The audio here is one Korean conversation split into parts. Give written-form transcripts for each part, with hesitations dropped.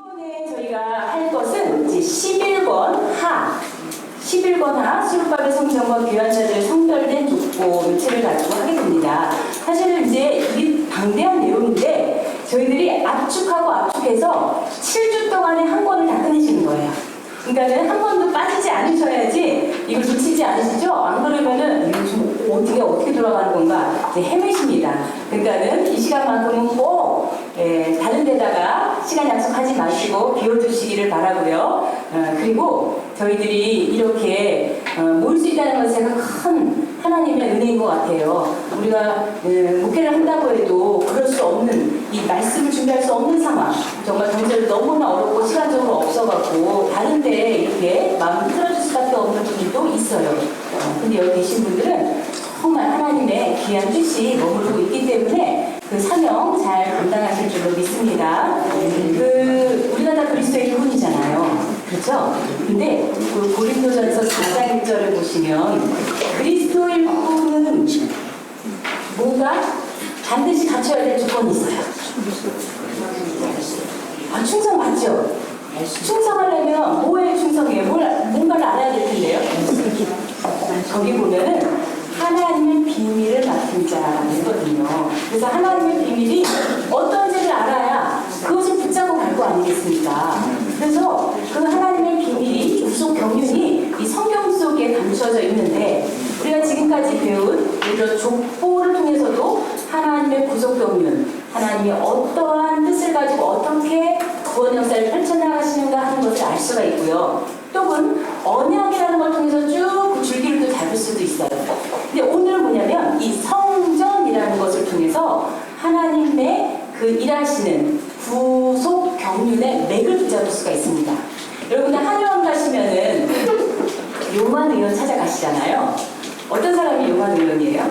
이번에 저희가 할 것은 이제 11권 하 수록밥의 성전과 귀환자들 성별된 독보 유체를 가지고 하게 됩니다. 사실은 이제 이게 방대한 내용인데 저희들이 압축해서 7주 동안에 한 권을 다 끝내시는 거예요. 그러니까는 한 번도 빠지지 않으셔야지 이걸 놓치지 않으시죠? 안 그러면은 이거 좀 어떻게 돌아가는 건가 이제 헤매십니다. 그러니까는 이 시간만큼은 꼭 다른 데다가 시간 약속하지 마시고 비워두시기를 바라고요. 그리고 저희들이 이렇게 모일 수 있다는 것은 제가 큰 하나님의 은혜인 것 같아요. 우리가 목회를 한다고 해도 그럴 수 없는, 이 말씀을 준비할 수 없는 상황, 정말 경제를 너무나 어렵고 시간적으로 없어갖고 다른 데에 이렇게 마음을 틀어줄 수밖에 없는 분들도 있어요. 근데 여기 계신 분들은 정말 하나님의 귀한 뜻이 머무르고 있기 때문에 그 사명 잘 감당하실 줄로 믿습니다. 우리가 다 그리스도의 일꾼이잖아요. 그렇죠? 근데 그 고린도전서 4장 1절을 보시면 그리스도의 일꾼은 뭔가 반드시 갖춰야 될 조건이 있어요. 충성 맞죠? 충성하려면 뭐에 충성해요? 뭔가를 알아야 될 텐데요. 거기 보면은 하나님의 비밀을 맡은 자가 있거든요. 그래서 하나님의 비밀이 어떤지를 알아야 그것을 붙잡고 갈 거 아니겠습니까? 그래서 그 하나님의 비밀이 구속 경륜이 이 성경 속에 감추어져 있는데 우리가 지금까지 배운 이런 족보를 통해서도 하나님의 구속 경륜, 하나님이 어떠한 뜻을 가지고 어떻게 구원 역사를 펼쳐나가시는가 하는 것을 알 수가 있고요. 또는 언약이라는 걸 통해서 쭉 그 줄기를 또 잡을 수도 있어요. 근데 오늘 뭐냐면 이 성전이라는 것을 통해서 하나님의 그 일하시는 구속 경륜의 맥을 붙잡을 수가 있습니다. 여러분들 한의원 가시면은 용환 의원 찾아가시잖아요. 어떤 사람이 용환 의원이에요?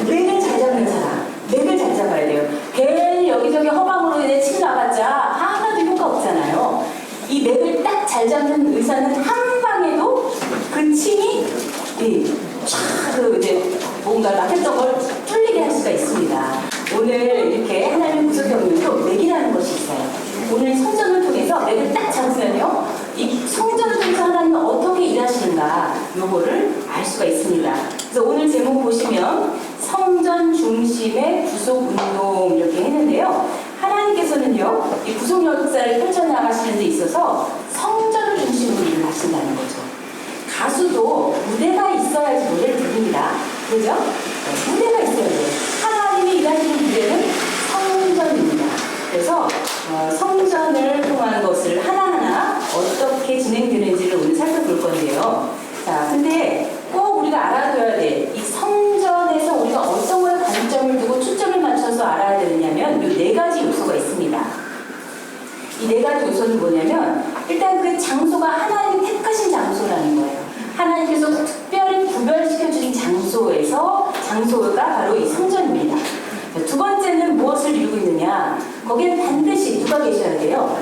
맥을 잘 잡는 사람. 맥을 잘 잡아야 돼요. 괜히 여기저기 허방으로 인해 침 나봤자 하나도 효과 없잖아요. 이 맥을 딱 잘 잡는 의사는 한 방에도 그 침이 이제 뭔가 막혔던 걸 뚫리게 할 수가 있습니다. 오늘 이렇게 하나님의 구속 경륜도 맥이라는 것이 있어요. 오늘 성전을 통해서 맥을 딱 잡으면요, 이 성전을 통해서 하나님은 어떻게 일하시는가 요거를 알 수가 있습니다. 그래서 오늘 제목 보시면 성전 중심의 구속 운동 이렇게 했는데요. 하나님께서는요, 이 구속 역사를 펼쳐나가시는 데 있어서 성전을 중심으로 일을 하신다는 거죠. 가수도 무대가 있어야지 노래를 부릅니다. 그죠? 무대가 있어야 돼요. 하나님이 일하시는 무대는 성전입니다. 그래서 성전을 통한 것을 하나하나 어떻게 진행되는지를 오늘 살펴볼 건데요. 자, 근데 꼭 우리가 알아둬야 돼. 이 성전에서 우리가 어떤 거에 관점을 두고 초점을 맞춰서 알아야 되느냐면 이 네 가지 요소가 있습니다. 이 네 가지 요소는 뭐냐면 일단 그 장소가 하나님이 택하신 장소라는 거예요. 하나님께서 특별히 구별시켜 주신 장소가 바로 이 성전입니다. 두 번째는 무엇을 이루고 있느냐? 거기에 반드시 누가 계셔야 돼요?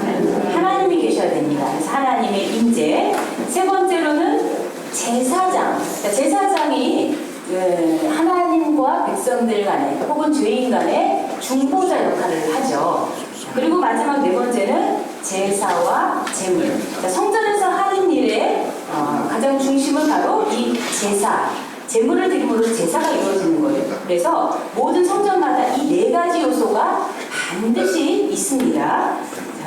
하나님이 계셔야 됩니다. 그래서 하나님의 임재. 세 번째로는 제사장. 제사장이 하나님과 백성들 간에 혹은 죄인 간에 중보자 역할을 하죠. 그리고 마지막 네 번째는 제사와 제물. 성전에서 하는 일의 가장 중심은 바로 이 제사, 제물을 드림으로 제사가 이루어지는 거예요. 그래서 모든 성전마다 이 네 가지 요소가 반드시 있습니다. 자,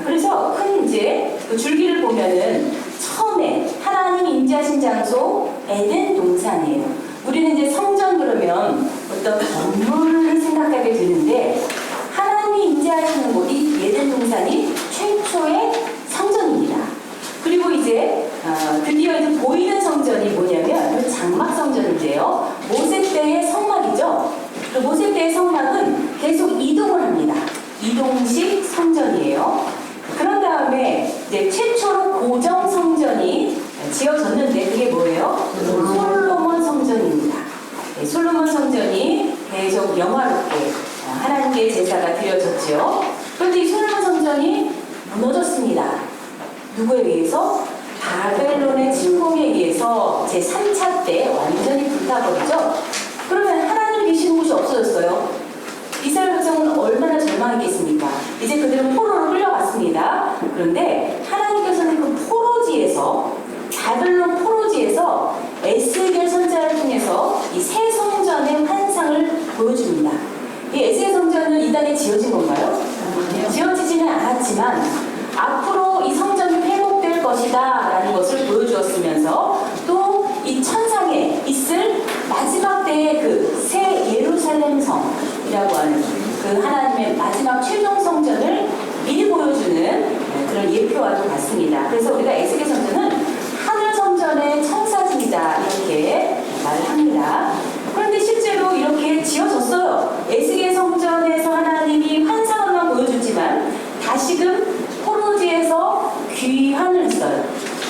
그래서 큰 이제 그 줄기를 보면은 처음에 하나님이 임재하신 장소 에덴 동산이에요. 우리는 이제 성전 그러면 어떤 건물을 생각하게 되는데 하나님이 임재하시는 곳이 에덴 동산이 최초의 성전입니다. 그리고 이제 드디어 이제 보이는 성전이 뭐냐면 그 장막 성전인데요. 모세 때의 성막이죠. 그 모세 때의 성막은 계속 이동을 합니다. 이동식 성전이에요. 그런 다음에 이제 최초로 고정 성전이 지어졌는데 그게 뭐예요? 솔로몬 성전입니다. 네, 솔로몬 성전이 계속 영화롭게 하나님께 제사가 드려졌죠. 그런데 이 솔로몬 성전이 무너졌습니다. 누구에 의해서? 바벨론의 침공에 의해서 제3차 때 완전히 불타버리죠. 그러면 하나님이 계시는 곳이 없어졌어요. 이스라엘 백성은 얼마나 절망했겠습니까? 이제 그들은 포로로 끌려갔습니다. 그런데 하나님께서는 그 포로지에서, 바벨론 포로지에서 에스겔 선지자를 통해서 이 새 성전의 환상을 보여줍니다. 이 에스겔 성전은 이 땅에 지어진 건가요? 지어지지는 않았지만 앞으로 이 성전이 회복될 것이다 라는 것을 보여주었으면서 또 이 천상에 있을 마지막 때의 그 새 예루살렘 성이라고 하는 그 하나님의 마지막 최종 성전을 미리 보여주는 그런 예표와도 같습니다. 그래서 우리가 에스겔 성전은 하늘 성전의 청사진이다 이렇게 말을 합니다. 그런데 실제로 이렇게 지어졌어요. 에스겔 성전에서 하나님이 환상을만 보여주지만 다시금 포로지에서 귀환을 했어요.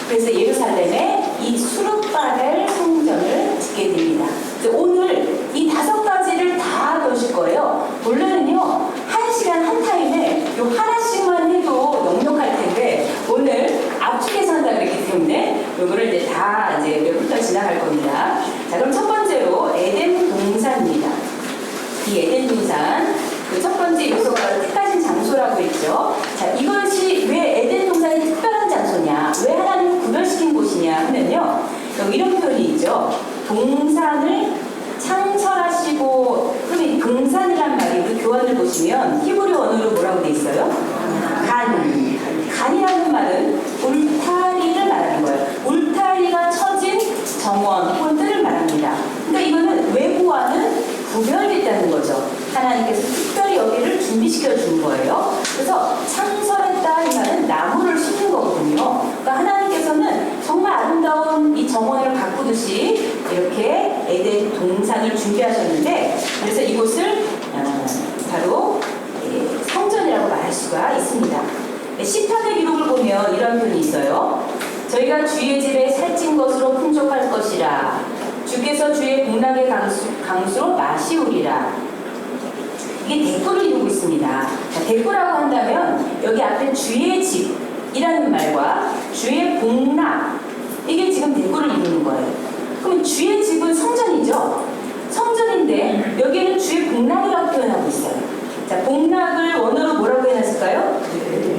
그래서 예루살렘에 이 수룹바벨 성전을 짓게 됩니다. 오늘 이 5가지를 다 보실 거예요. 원래는요 1시간 한 타임에 요 하나씩만 해도 넉넉할 텐데 오늘 압축해서 한다 그랬기 때문에 요거를 이제 다 이제 훑어 지나갈 겁니다. 자, 그럼 첫 번째로 에덴 동산입니다. 이 에덴 동산 그 첫 번째 요소가 택하신 장소라고 했죠. 자, 이것이 왜 에덴 동산이 특별한 장소냐, 왜 하나님을 구별시킨 곳이냐 하면요, 여기 이런 표현이 있죠. 동산을 창설하시고, 흔히 동산이란 말이 우리 교환을 보시면 히브리 원어로 뭐라고 돼 있어요? 간이라는 말은 울타리를 말하는 거예요. 울타리가 쳐진 정원, 홀들을 말합니다. 그러니까 이거는 외부와는 구별됐다는 거죠. 하나님께서 특별히 여기를 준비시켜 준 거예요. 그래서 창설했다 이 말은 나무를 심는 거거든요. 그러니까 하나님께서는 정말 아름다운 이 정원을 가꾸듯이 이렇게 에덴 동산을 준비하셨는데, 그래서 이곳을 바로 성전이라고 말할 수가 있습니다. 시편의 기록을 보면 이런 표현이 있어요. 저희가 주의 집에 살찐 것으로 풍족할 것이라. 주께서 주의 복락의 강수로 마시우리라. 이게 대꾸를 이루고 있습니다. 자, 대꾸라고 한다면 여기 앞에 주의 집이라는 말과 주의 복락, 이게 지금 대꾸를 이루는 거예요. 그러면 주의 집은 성전이죠. 성전인데 여기에는 주의 복락이라고 표현하고 있어요. 자, 복락을 원어로 뭐라고 해놨을까요?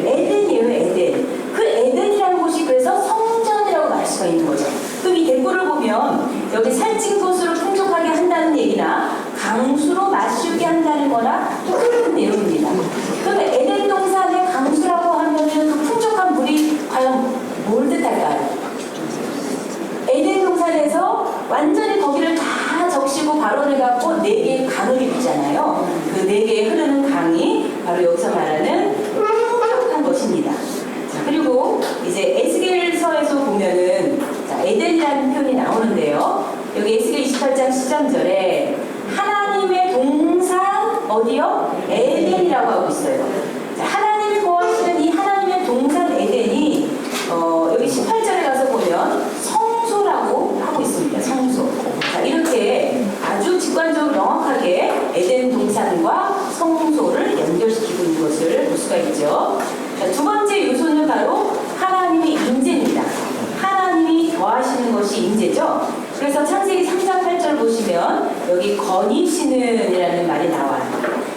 에덴이에요, 에덴. 그 에덴이라는 곳이 그래서 성전이라고 말할 수가 있는 거죠. 그럼 이 대꾸를 보면 여기 살찐 곳으로 풍족하게 한다는 얘기나 강수로 마시우게 한다는 거나 똑같은 내용입니다. 그럼 에덴 동산의 강수라고 하면 그 풍족한 물이 과연 뭘 뜻할까요? 에덴 동산에서 완전히 거기를 다 적시고 발원을 갖고 4개의 강을 있잖아요. 그 4개의 흐르는 강이 바로 여기서 말하는 풍족한 것입니다. 자, 그리고 이제 에스겔서에서 보면은 자, 에덴이라는 표현이 나오는데요. 여기 에스겔 28장 13절에 하나님의 동산 어디요? 에덴이라고 하고 있어요. 자, 하나님이 거하시는 이 하나님의 동산 에덴이 여기 18절에 가서 보면 성소라고 하고 있습니다. 성소. 자, 이렇게 아주 직관적으로 명확하게 에덴 동산과 성소를 연결시키고 있는 것을 볼 수가 있죠. 자, 두 번째 요소는 바로 하나님의 임재입니다. 하나님이 거하시는 것이 임재죠. 그래서 창세기 3장 8절 보시면 여기 거니시는 이라는 말이 나와요.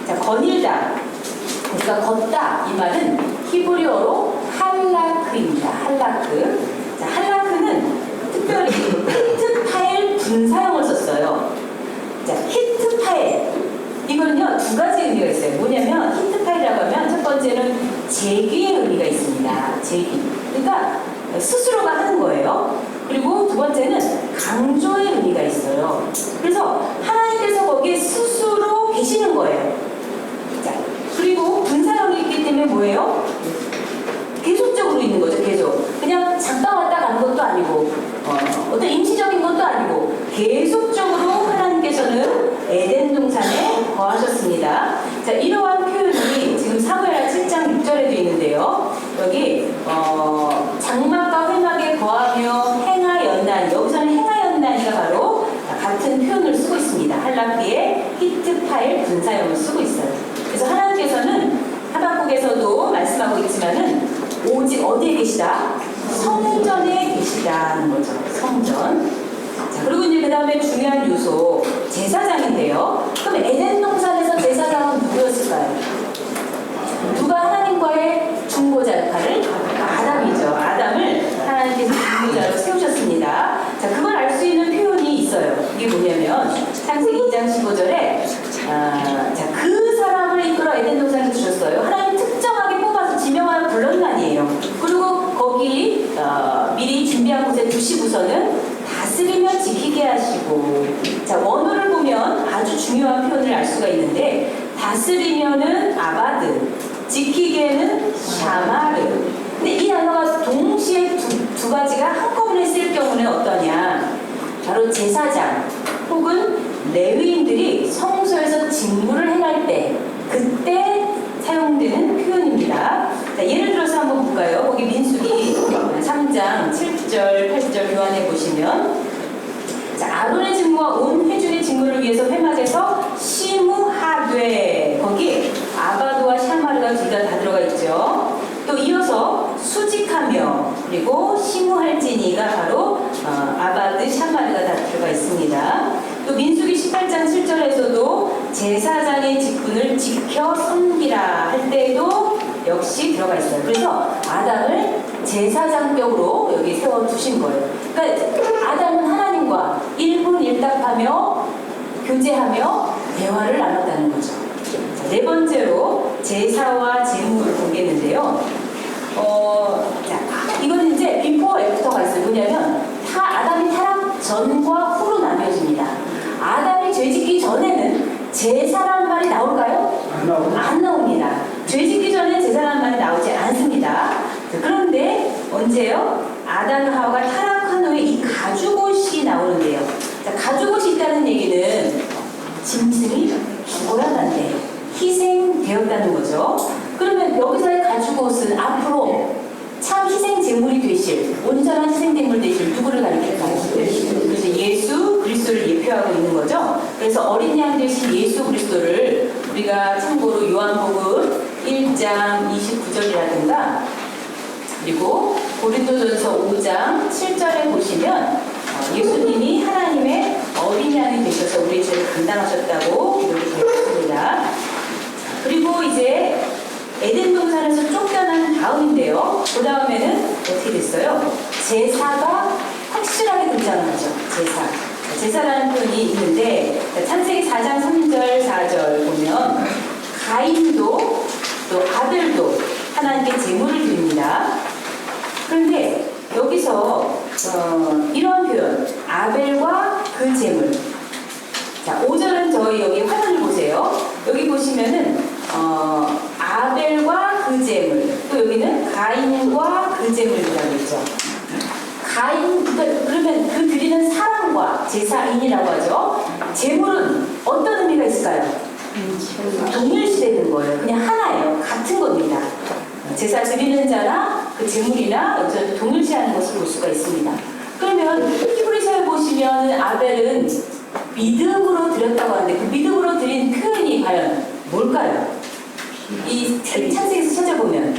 자, 거닐다, 우리가 걷다 이 말은 히브리어로 할라크입니다. 할라크. 자, 할라크는 특별히 히트파엘 분사형을 썼어요. 자, 히트파엘 이거는요 2가지 의미가 있어요. 뭐냐면 히트파엘이라고 하면 첫 번째는 제기의 의미가 있습니다. 제기. 그러니까 스스로가 하는 거예요. 그리고 두 번째는 강조의 의미가 있어요. 그래서 하나님께서 거기에 스스로 계시는 거예요. 자, 그리고 분사형이 있기 때문에 뭐예요? 계속적으로 있는 거죠. 계속. 그냥 잠깐 왔다 가는 것도 아니고 어떤 임시적인 것도 아니고 계속적으로 하나님께서는 에덴 동산에 거하셨습니다. 자, 이러한 표현이 지금 사무엘하 7장 6절에도 있는데요. 여기 장막과 회막에 거하며 행하였나니, 여기서는 행하였나니가 바로 같은 표현을 쓰고 있습니다. 할라피에 히트파엘 분사형을 쓰고 있어요. 그래서 하나님께서는 하박국에서도 말씀하고 있지만은 오직 어디에 계시다? 성전에 계시다는 거죠. 성전. 자, 그리고 이제 그 다음에 중요한 요소 제사장인데요. 그럼 에덴 동산에서 제사장은 누구였을까요? 누가 하나님과의 중보자 역할을 거기 미리 준비한 곳에 두시고서는 다스리며 지키게 하시고, 자, 원어를 보면 아주 중요한 표현을 알 수가 있는데, 다스리면은 아바드, 지키게는 샤마르. 근데 이 단어가 동시에 두 가지가 한꺼번에 쓸 경우는 어떠냐? 바로 제사장 혹은 레위인들이 성소에서 직무를 행할 때, 그때 사용되는 표현입니다. 자, 예를 들어서 한번 볼까요? 거기 민수기 3장 7절, 8절 교환해 보시면, 자, 아론의 직무와 온 회중의 직무를 위해서 회막에서 시무하되, 거기 아바드와 샤마르가 둘 다 들어가 있죠. 또 이어서 수직하며, 그리고 시무할지니가 바로 아바드, 샤마르가 다 들어가 있습니다. 또 민수기 18장 7절에서도 제사장의 직분을 지켜 섬기라 할 때에도 역시 들어가 있어요. 그래서 아담을 제사장격으로 여기 세워두신 거예요. 그러니까 아담은 하나님과 일분일답하며 교제하며 대화를 나눴다는 거죠. 자, 네 번째로 제사와 제물을 보겠는데요. 자, 이거는 이제 비포 애프터가 있어요. 뭐냐면 아담이 타락 전과 후로 나뉘어집니다. 아담이 죄짓기 전에는 제사라는 말이 나올까요? 안 나옵니다. 죄짓기 전에 제사라는 말이 나오지 않습니다. 자, 그런데 언제요? 아담과 하와가 타락한 후에 이 가죽옷이 나오는데요. 자, 가죽옷이 있다는 얘기는 짐승이 죽어야만데 희생되었다는 거죠. 그러면 여기서의 가죽옷은 앞으로 참 희생 제물이 되실, 온전한 희생 제물 되실 누구를 가리킬까요? 그래서 예수 그리스도를 예표하고 있는 거죠. 그래서 어린 양 되신 예수 그리스도를 우리가 참고로 요한복음 1장 29절이라든가 그리고 고린도전서 5장 7절에 보시면 예수님이 하나님의 어린 양이 되셔서 우리의 죄를 감당하셨다고 기록이 되어 있습니다. 그리고 이제 에덴 동산에서 쫓겨난 다음인데요. 그 다음에는 어떻게 됐어요? 제사가 확실하게 등장하죠. 제사라는 표현이 있는데, 창세기 4장 3절 4절 보면 가인도 또 아벨도 하나님께 제물을 드립니다. 그런데 여기서 이런 표현, 아벨과 그 제물. 자, 5절은 저희 여기 화면을 보세요. 여기 보시면은 아벨과 그 제물, 또 여기는 가인과 그 제물이라고 있죠. 그러면 그 드리는 사람과 제사인이라고 하죠. 제물은 어떤 의미가 있을까요? 동일시되는 거예요. 그냥 하나예요. 같은 겁니다. 제사 드리는 자나 그 제물이나 여기서 동일시하는 것을 볼 수가 있습니다. 그러면 히브리서에 보시면 아벨은 믿음으로 드렸다고 하는데 그 믿음으로 드린 표현이 과연 뭘까요? 이 창세기에서 찾아보면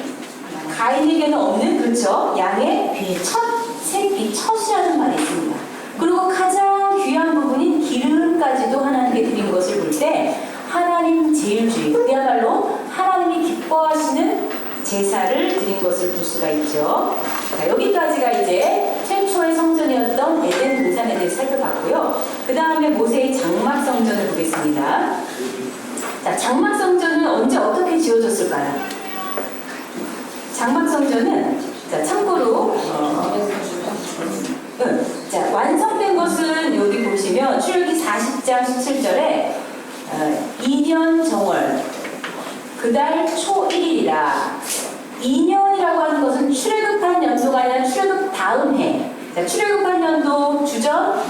가인에게는 없는, 그렇죠, 양의 첫 새끼, 첫이라는 말이 있습니다. 그리고 가장 귀한 부분인 기름까지도 하나님께 드린 것을 볼 때 하나님 제일주의, 그야말로 하나님이 기뻐하시는 제사를 드린 것을 볼 수가 있죠. 자, 여기까지가 이제 최초의 성전이었던 에덴 동산에 대해서 살펴봤고요. 그 다음에 모세의 장막 성전을 보겠습니다. 자, 장막 성전은 언제 어떻게 지어졌을까요? 장막 성전은, 자, 참고로 자, 완성된 것은 여기 보시면 출애굽기 40장 17절에 2년 정월 그달 초 1일이라. 2년이라고 하는 것은 출애굽한 연도가 아니라 출애굽 다음 해. 자, 출애굽한 연도 주전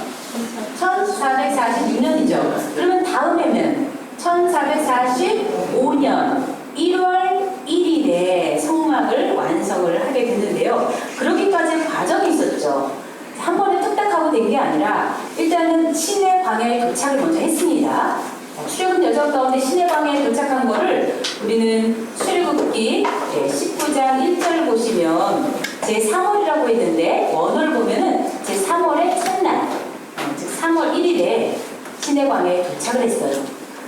1446년이죠. 그러면 다음 해면 1445년 1월 1일에 성막을 완성을 하게 됐는데요. 그러기까지 과정이 있었죠. 한 번에 뚝딱하고 된 게 아니라 일단은 시내 광야에 도착을 먼저 했습니다. 출애굽 여정 가운데 시내 광야에 도착한 거를 우리는 출애굽기 19장 1절을 보시면 제3월이라고 했는데 원어를 보면은 제3월의 첫날, 즉 3월 1일에 시내 광야에 도착을 했어요.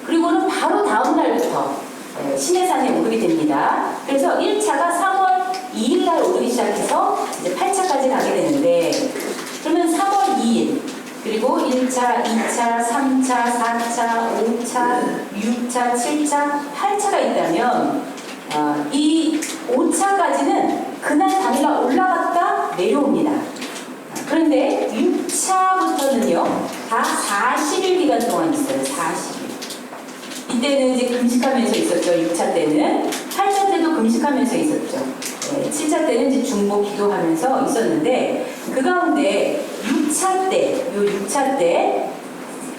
그리고는 바로 다음 날부터 시내산에 오르게 됩니다. 그래서 1차가 3월 2일 날 오르기 시작해서 이제 8차까지 가게 되는데, 그러면 3월 2일 그리고 1차, 2차, 3차, 4차, 5차, 6차, 7차, 8차가 있다면 이 5차까지는 그날 당일날 올라갔다 금식하면서 있었죠. 6차 때는. 8차 때도 금식하면서 있었죠. 7차 때는 이제 중보 기도하면서 있었는데, 그 가운데 6차 때, 요 6차 때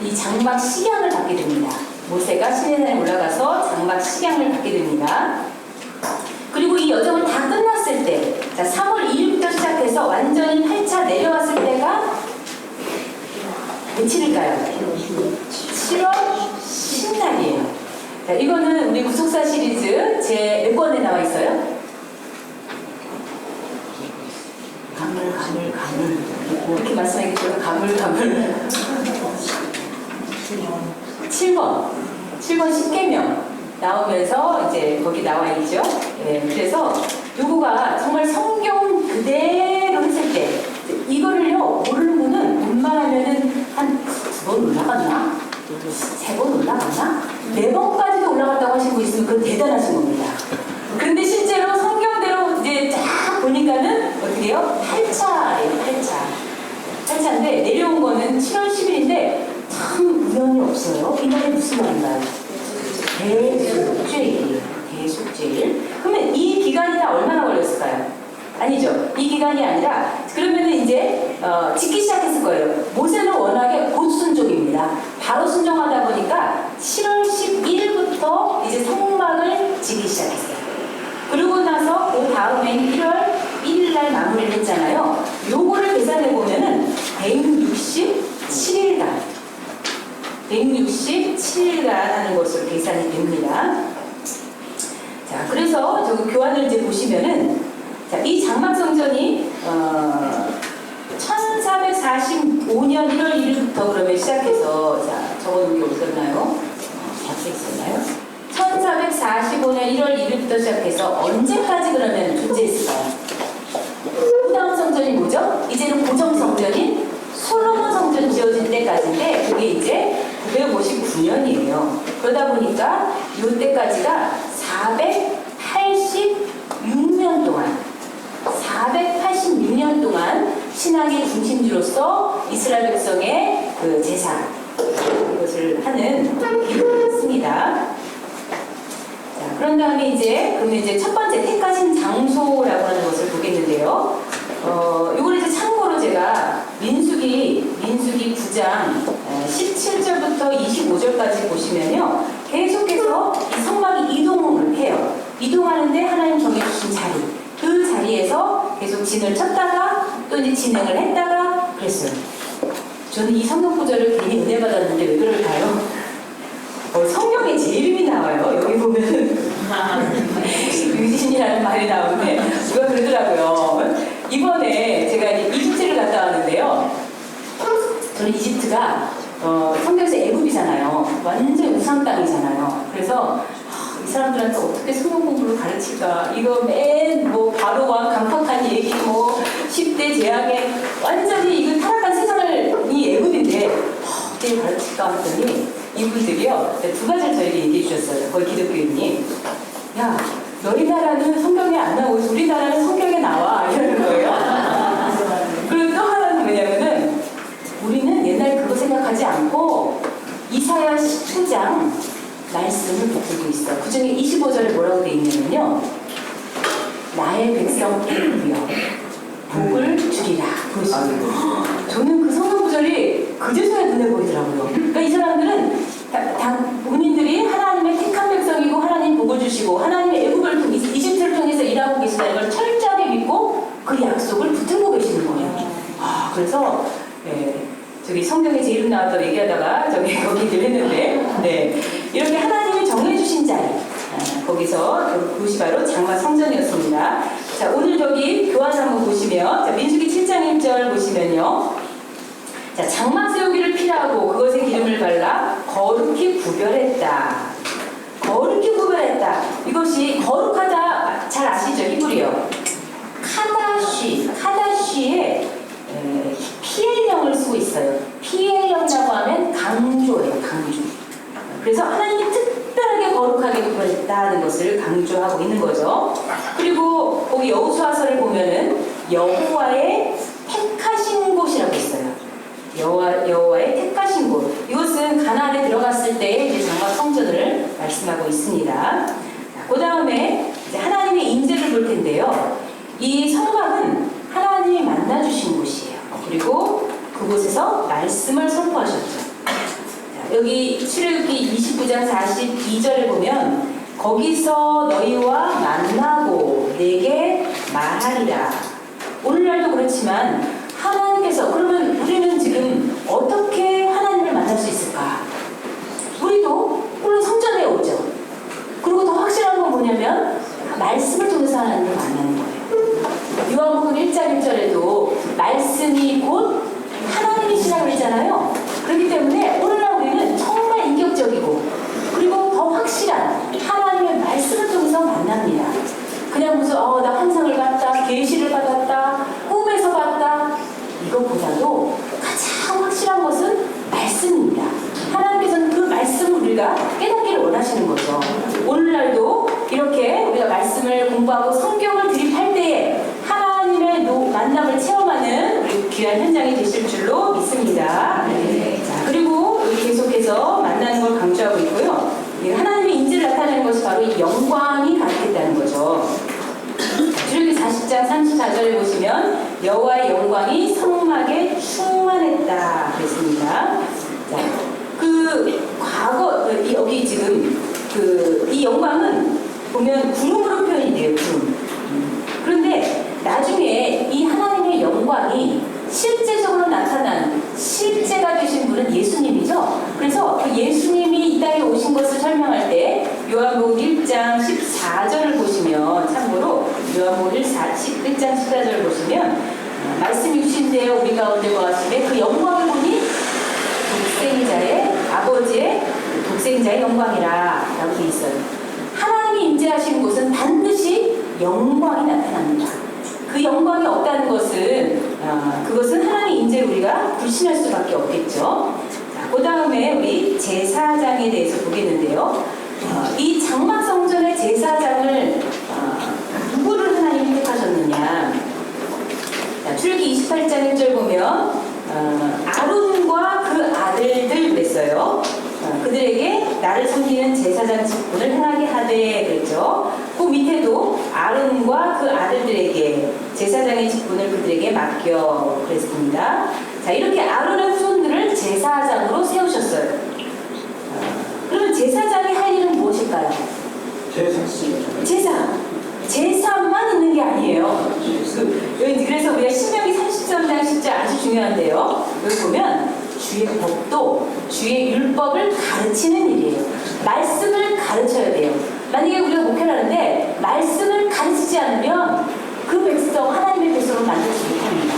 이 장막 식양을 받게 됩니다. 모세가 시내산에 올라가서 장막 식양을 받게 됩니다. 그리고 이 여정을 다 끝났을 때, 자, 3월 2일부터 시작해서 완전히 8차 내려왔을 때가 며칠일까요? 7월 10날이에요. 자, 이거는 우리 구속사 시리즈 제 몇 권에 나와 있어요? 가물. 뭐 이렇게 말씀하겠죠? 가물. 7권 10계명 나오면서 이제 거기 나와 있죠. 그래서 요거가 정말 성경 그대로 했을 때, 이거를요, 모르는 분은 웬만하면은 한 2번 올라갔나? 3번 올라갔나? 4번까지도 올라갔다고 하시고 있으면 그건 대단하신 겁니다. 그런데 실제로 성경대로 이제 쫙 보니까는 어떻게 해요? 8차예요, 8차인데 내려온 거는 7월 10일인데 참 우연이 없어요. 이 말이 무슨 말인가요? 대속죄일. 그러면 이 기간이 다 얼마나 걸렸을까요? 아니죠. 이 기간이 아니라, 그러면은 이제 짓기 시작했을 거예요. 모세는 워낙에 곧순종입니다. 바로 순종하다 보니까 7월 11일부터 이제 성막을 짓기 시작했어요. 그러고 나서 그 다음에 1월 1일날 마무리를 했잖아요. 요거를 계산해 보면은 167일간 하는 것으로 계산이 됩니다. 자, 그래서 저 교환을 이제 보시면은, 자, 이 장막성전이 1445년 1월 1일부터 그러면 시작해서, 자, 적어놓은 게 어딨나요? 앞에 있었나요? 1445년 1월 1일부터 시작해서 언제까지 그러면 존재했을까요? 그 다음 성전이 뭐죠? 이제는 고정 성전인 솔로몬 성전 지어진 때까지인데, 그게 이제 959년이에요. 그러다 보니까 이때까지가 486년 동안 신앙의 중심지로서 이스라엘 백성의 그 제사, 이것을 하는 기록을 했습니다. 자, 그런 다음에 이제, 그러면 이제 첫 번째 택하신 장소라고 하는 것을 보겠는데요. 이걸 이제 참고로 제가 민수기 9장 17절부터 25절까지 보시면요, 계속해서 이 성막이 이동을 해요. 이동하는데 하나님 정해주신 자리, 그 자리에서 계속 진을 쳤다가 또 이제 진행을 했다가 그랬어요. 저는 이 성경 구절을 괜히 은혜 받았는데 왜 그럴까요? 성경에 제 이름이 나와요. 여기 보면은 유진이라는 말이 나오는데 누가 그러더라고요. 이번에 제가 이집트를 갔다 왔는데요. 저는 이집트가 성경에서 애굽이잖아요. 완전 우상 땅이잖아요. 그래서 이 사람들한테 어떻게 성경 공부를 가르칠까? 이거 맨 뭐 바로와 강팍한 얘기, 뭐 10대 재앙에 완전히 이거 타락한 세상을 이 애굽인데 어떻게 가르칠까 했더니 이분들이요, 2가지를 저에게 얘기해 주셨어요. 거기 기독교인이. 야, 너희 나라는 성경에 안 나오고 우리 나라는 성경에 나와, 이러는 거예요. 그리고 또 하나는 뭐냐면은, 우리는 옛날 그거 생각하지 않고 이사야 19장 말씀을 붙들고 있어. 그 중에 25절에 뭐라고 되어 있냐면요, 나의 백성들이여 복을 주리라. 저는 그 성경 구절이 그제서야 눈에 보이더라고요. 그러니까 이 사람들은 다 본인들이 하나님의 택한 백성이고 하나님 복을 주시고 하나님의 애굽을 통해 이집트를 통해서 일하고 계시다는 걸 철저하게 믿고 그 약속을 붙들고 계시는 거예요. 그래서 저기 성경에 제 이름 나왔다고 얘기하다가 거기를 했는데, 이렇게 하나님이 정해주신 자리, 거기서 그것이 바로 장막 성전이었습니다. 자, 오늘 저기 교환 한번 보시면, 자, 민수기 7장 1절 보시면요, 자, 장막 세우기를 피하고 그것에 기름을 발라 거룩히 구별했다. 거룩히 구별했다. 이것이 거룩하다, 잘 아시죠? 히브리어 카다쉬에 PL형을 쓰고 있어요. PL형이라고 하면 강조예요, 강조. 그래서 하나님이 특별하게 거룩하게 구별했다는 것을 강조하고 있는 거죠. 그리고 거기 여호수아서를 보면은 여호와의 택하신 곳이라고 있어요. 여호와의 택하신 곳. 이것은 가나안에 들어갔을 때 이제 장막 성전을 말씀하고 말씀하고 있습니다. 그 다음에 하나님의 인재를 볼 텐데요. 이 성막은 하나님이 만나주신 곳이에요. 그리고 그곳에서 말씀을 선포하셨죠. 여기 출애굽기 29장 42절에 보면 거기서 너희와 만나고 내게 말하리라. 오늘날도 그렇지만 하나님께서, 그러면 우리는 지금 어떻게 하나님을 만날 수 있을까? 우리도 물론 성전에 오죠. 그리고 더 확실한 건 뭐냐면 말씀을 통해서 하나님을 만나는 거예요. 요한복음 1장 1절에도 말씀이 곧 하나님이시라고 그랬잖아요. 그렇기 때문에 오늘날 우리는 정말 인격적이고 그리고 더 확실한 하나님의 말씀을 통해서 만납니다. 그냥 무슨 나 환상을 봤다, 계시를 받았다, 꿈에서 봤다, 이것보다도 가장 확실한 것은 말씀입니다. 하나님께서는 그 말씀을 우리가 깨닫기를 원하시는 거죠. 오늘날도 이렇게 우리가 말씀을 공부하고 성경을 드립할 때에 하나님의 만남을 체험하는 우리 귀한 현장이 되실 줄로 믿습니다. 자, 그리고 우리 계속해서 만나는 걸 강조하고 있고요. 하나님의 인지를 나타내는 것이 바로 이 영광이 가득했다는 거죠. 출애굽기 40장 34절에 보시면 여호와의 영광이 성막에 충만했다 그랬습니다. 자, 과거 여기 지금 이 영광은 보면 구름으로 표현이 돼요. 구름. 그런데 나중에 이 하나님의 영광이 실제적으로 나타난 실제가 되신 분은 예수님이죠. 그래서 그 예수님이 이 땅에 오신 것을 설명할 때 요한복음 1장 14절을 보시면, 참고로 요한복음 1장 14절을 보시면 말씀이 주신대요 우리 가운데 거하시되 그 영광을 보니 독생자의 아버지의 독생자의 영광이라 라고 되어 있어요. 하나님이 임재하신 곳은 반드시 영광이 나타납니다. 그 영광이 없다는 것은 그것은 하나님의 임재를 우리가 불신할 수밖에 없겠죠. 그 다음에 우리 제사장에 대해서 보겠는데요. 이 장막성전의 제사장을 누구를 하나님이 택하셨느냐. 출애굽기 28장 1절 보면 아론과 그 아들들 그랬어요. 그들에게 나를 섬기는 제사장 직분을 행하게 하되 그랬죠. 그 밑에도 아론과 그 아들들에게 제사장의 직분을 그들에게 맡겨 그랬습니다. 자, 이렇게 아론의 후손들을 제사장으로 세우셨어요. 그러면 제사장이 할 일은 무엇일까요? 제사만 있는 게 아니에요. 그래서 우리가 신명기 33장 10절 아주 중요한데요. 여기 보면 주의 법도 주의 율법을 가르치는 일이에요. 말씀을 가르쳐야 돼요. 만약에 우리가 목회를 하는데 말씀을 가르치지 않으면 그 백성, 하나님의 백성을 만들지 못합니다.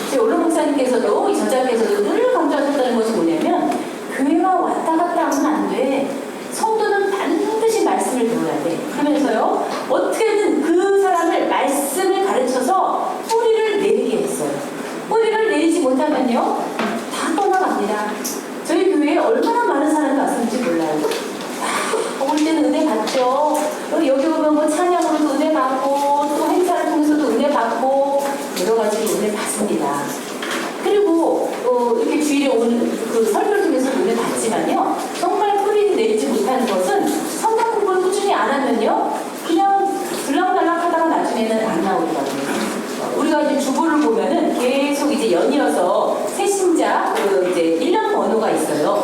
제 오른 목사님께서도 이 저자께서도 늘 강조하셨다는 것이 뭐냐면 교회가 왔다 갔다 하면 안 돼. 성도는 반드시 말씀을 배워야 돼. 그러면서요, 어떻게든 그 사람을 말씀을 가르쳐서 뿌리를 내리게 했어요. 뿌리를 내리지 못하면요, 다 떠나갑니다. 저희 교회에 얼마나 많은 사람이 왔는지 몰라요. 올 때는 은혜 받죠. 여기 오면 뭐 찬양으로도 은혜 받고, 또 행사를 통해서도 은혜 받고, 여러 가지로 은혜 받습니다. 그리고 이렇게 주일에 오는 그 설교를 통해서 은혜 받지만요, 정말 뿌리를 내리지 못하는 것은 성경 공부를 꾸준히 안 하면요, 그냥 들락날락 하다가 나중에는 안 나오더라고요. 우리가 이제 주보를 보면은 계속 이제 연이어서 새신자 이제 1년 번호가 있어요.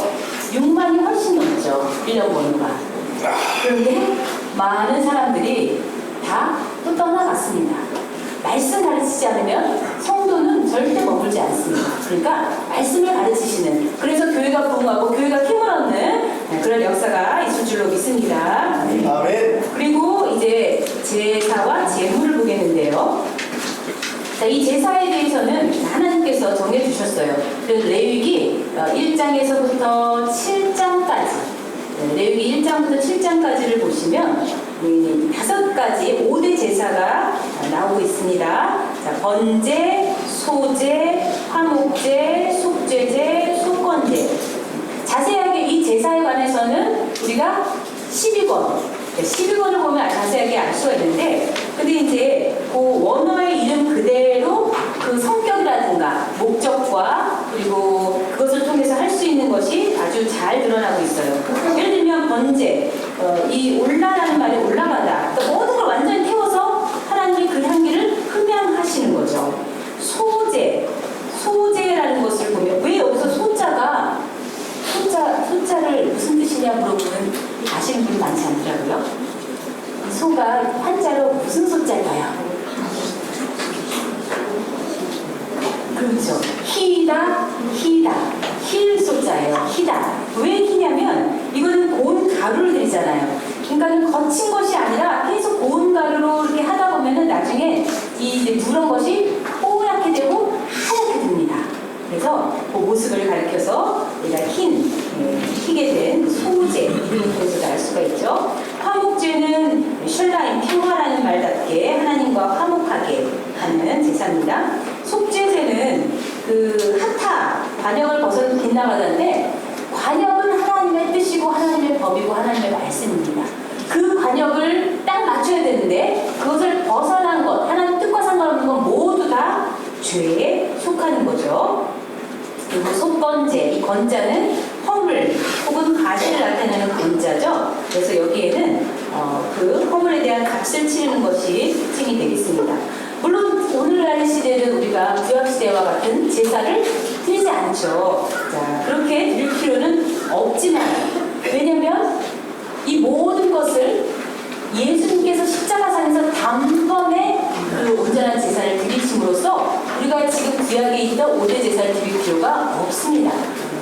6만이 훨씬 넘죠. 1년 번호가. 그런데 많은 사람들이 다 또 떠나갔습니다. 말씀 가르치지 않으면 성도는 절대 머물지 않습니다. 그러니까 말씀을 가르치시는, 그래서 교회가 부흥하고 교회가 힘을 얻는 그런 역사가 있을 줄로 믿습니다. 아멘. 그리고 이제 제사와 제물을 보겠는데요. 자, 이 제사에 대해서는 하나님께서 정해주셨어요. 그래서 레위기 1장에서부터 7장까지, 레위기 1장부터 7장까지를 보시면 5가지 5대 제사가 나오고 있습니다. 자, 번제, 소제, 화목제, 속죄제, 속건제. 자세하게 이 제사에 관해서는 우리가 12권을 보면 자세하게 알 수가 있는데, 근데 이제 그 원어의 이름 그대로 그 성격이라든가 목적과 그리고 그것을 통해서 할 수 있는 것이 아주 잘 드러나고 있어요. 예를 들면 번제, 희다, 희다, 힐 소자예요. 희다. 왜 희냐면 이거는 고운 가루를 드리잖아요. 그러니까 거친 것이 아니라 계속 고운 가루로 이렇게 하다 보면은 나중에 이 이제 누런 것이 뽀얗게 되고 하얗게 됩니다. 그래서 그 모습을 가리켜서 우리가 희게 된 소재 이름을 통해서도 알 수가 있죠. 화목제는 셜라임 평화라는 말답게 하나님과 화목하게 하는 제사입니다. 속죄제는 그 하타 관역을 벗어서 빗나가던데 관역은 하나님의 뜻이고 하나님의 법이고 하나님의 말씀입니다. 그 관역을 딱 맞춰야 되는데 그것을 벗어난 것, 하나님 뜻과 상관없는 건 모두 다 죄에 속하는 거죠. 그리고 속건제, 이 건자는 허물 혹은 가시를 나타내는 건자죠. 그래서 여기에는 그 허물에 대한 값을 치르는 것이 특징이 되겠습니다. 물론 오늘날 시대는 우리가 구약시대와 같은 제사를 드리지 않죠. 자, 그렇게 드릴 필요는 없지만 왜냐면 이 모든 것을 예수님께서 십자가상에서 단번에 그 온전한 제사를 드리심으로써 우리가 지금 구약에 있던 5대 제사를 드릴 필요가 없습니다.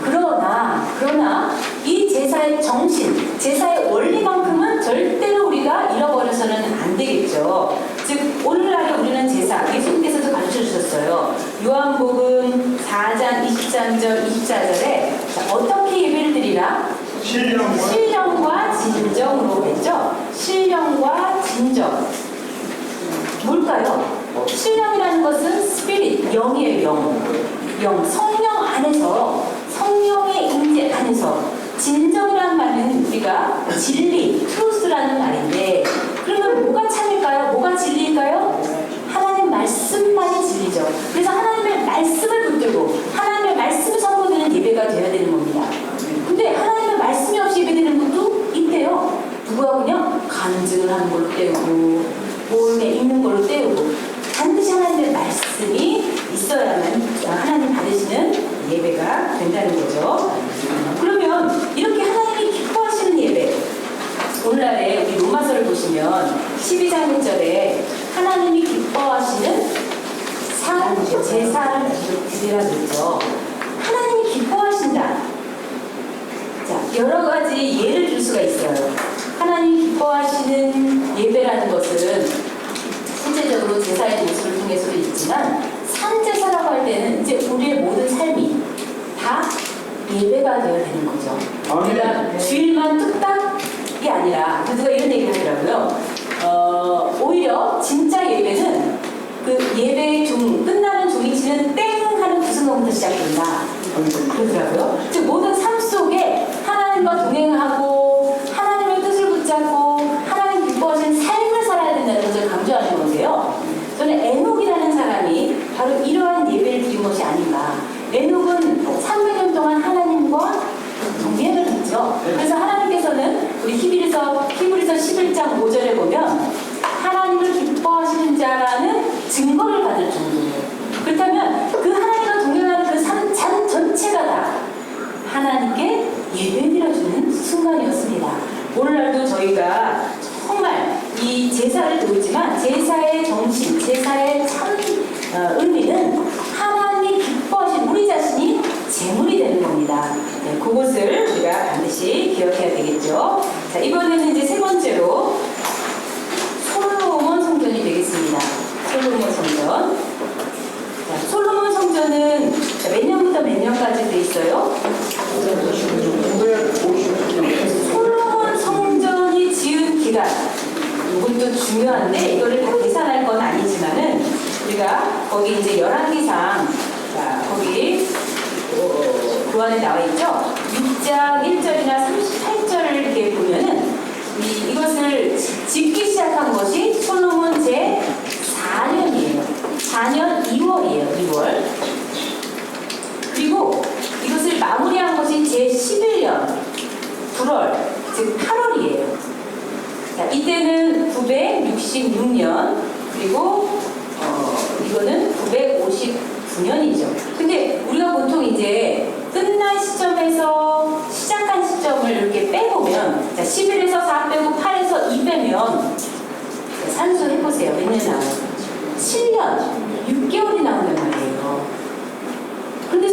그러나 이 제사의 정신, 제사의 원리만큼은 절대로 우리가 잃어버려서는 안 되겠죠. 즉 오늘날에 우리는 제사, 예수님께서도 가르쳐 주셨어요. 요한복음 4장 23절 24절에 어떻게 예배를 드리라? 신령과 진정으로 했죠. 신령과 진정. 뭘까요? 신령이라는 것은 스피릿, 영이에요. 영, 성령 안에서, 성령의 임재 안에서. 진정이라는 말은 우리가 진리, 트루스라는 말인데 그러면 뭐가 참일까요? 뭐가 진리일까요? 하나님 말씀만이 진리죠. 그래서 하나님의 말씀을 붙들고 하나님의 말씀을 선포되는 예배가 되어야 되는 겁니다. 근데 하나님의 말씀이 없이 예배드리는 것도 있대요. 누가 그냥 간증을 하는 걸로 때우고 몸에 있는 걸로 때우고 반드시 하나님의 말씀이 있어야만 하나님 받으시는 예배가 된다는 거죠. 그러면 이렇게 하나님이 기뻐하시는 예배, 오늘날에 우리 로마서를 보시면 12장 1절에 하나님이 기뻐하시는 제사를 드리라고 했죠. 하나님이 기뻐하신다. 자, 여러 가지 예를 들 수가 있어요. 하나님이 기뻐하시는 예배라는 것은 실제적으로 제사의 모습을 통해서도 있지만 산제사라고 할 때는 이제 우리의 모든 삶이 다 예배가 되어야 되는 거죠. 우리가 주일만 뚝딱이 아니라 누가 이런 얘기를 하더라고요. 오히려 진짜 예배는 그 예배의 끝나는 종이 치는 땡 하는 그 순간부터 시작된다. 그러더라고요. 즉 모든 삶 속에 하나님과 동행하고 하나님의 뜻을 붙잡고 하나님 기뻐하시는 삶을 살아야 된다는 것을 강조하는 건데요. 저는 에녹이라는 사람이 바로 이러한 예배를 드린 것이 아닌가. 에녹은 300년 동안 하나님과 동행을 했죠. 그래서 하나님께서는 우리 히브리서 11장 5절에 보면 하나님을 기뻐하시는 자라는 증거를 받을 정도예요. 그렇다면 그 하나님과 동행하는 그 삶 전체가 다 하나님께 예배드려주는 순간이었습니다. 오늘날도 저희가 정말 이 제사를 드리지만 제사의 정신, 제사의 참 의미는 하나님이 기뻐하신 우리 자신이 제물이 되는 겁니다. 네, 그것을 우리가 반드시 기억해야 되겠죠. 자, 이번에는 이제 세 번째로 솔로몬 성전이 되겠습니다. 솔로몬 성전. 자, 솔로몬 성전은 몇 년부터 몇 년까지 돼 있어요? 솔로몬 성전이 지은 기간, 이것도 중요한데 이거를 다 계산할 건 아니지만은 우리가 거기 이제 열왕기상, 자, 거기 그 안에 나와 있죠. 6장 1절이나 38절을 이렇게 보면은 이것을 짓기 시작한 것이 솔로몬 제 4년이에요. 4년 2월이에요. 2월. 그리고 이것을 마무리한 것이 제 11년 9월, 즉 8월이에요. 자, 이때는 966년, 그리고 이거는 959년이죠. 근데 우리가 보통 이제 끝난 시점에서 시작한 시점을 이렇게 빼보면, 자, 11에서 4 빼고 8에서 2 빼면 산수해보세요. 몇 년 나와요? 7년, 6개월이 나온단 말이에요. 그런데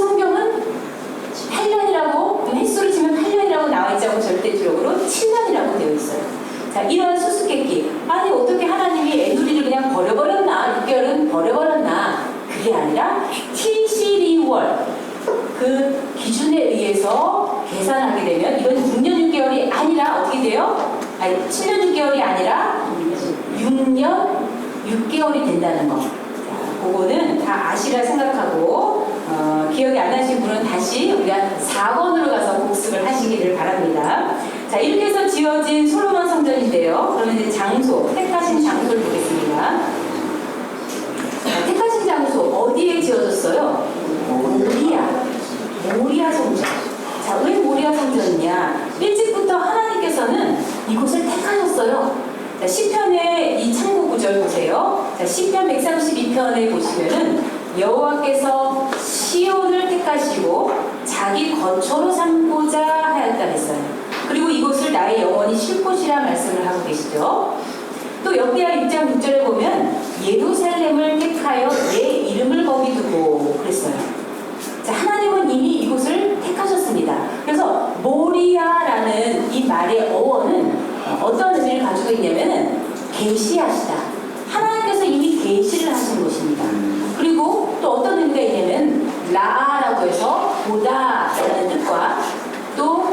6개월이 된다는 거. 자, 그거는 다 아시라 생각하고 기억이 안 나신 분은 다시 우리가 4권으로 가서 복습을 하시기를 바랍니다. 자, 이렇게 해서 지어진 솔로몬 성전인데요. 그러면 이제 장소, 택하신 장소를 보겠습니다. 자, 택하신 장소 어디에 지어졌어요? 모리아 성전. 자, 왜 모리아 성전이냐? 일찍부터 하나님께서는 이곳을 택하셨어요. 자, 시편의 이 참고 구절 보세요. 자, 시편 132편에 보시면은 여호와께서 시온을 택하시고 자기 거처로 삼고자 하였다 했어요. 그리고 이곳을 나의 영원히 쉴 곳이라 말씀을 하고 계시죠. 또 역대하 6장 6절에 보면 예루살렘을 택하여 내 이름을 거기 두고 그랬어요. 자, 하나님은 이미 이곳을 택하셨습니다. 그래서 모리아라는 이 말의 어원은 어떤 의미를 가지고 있냐면은 계시하시다. 하나님께서 이미 계시를 하신 곳입니다. 그리고 또 어떤 의미가 있냐면 라라고 해서 보다라는 뜻과 또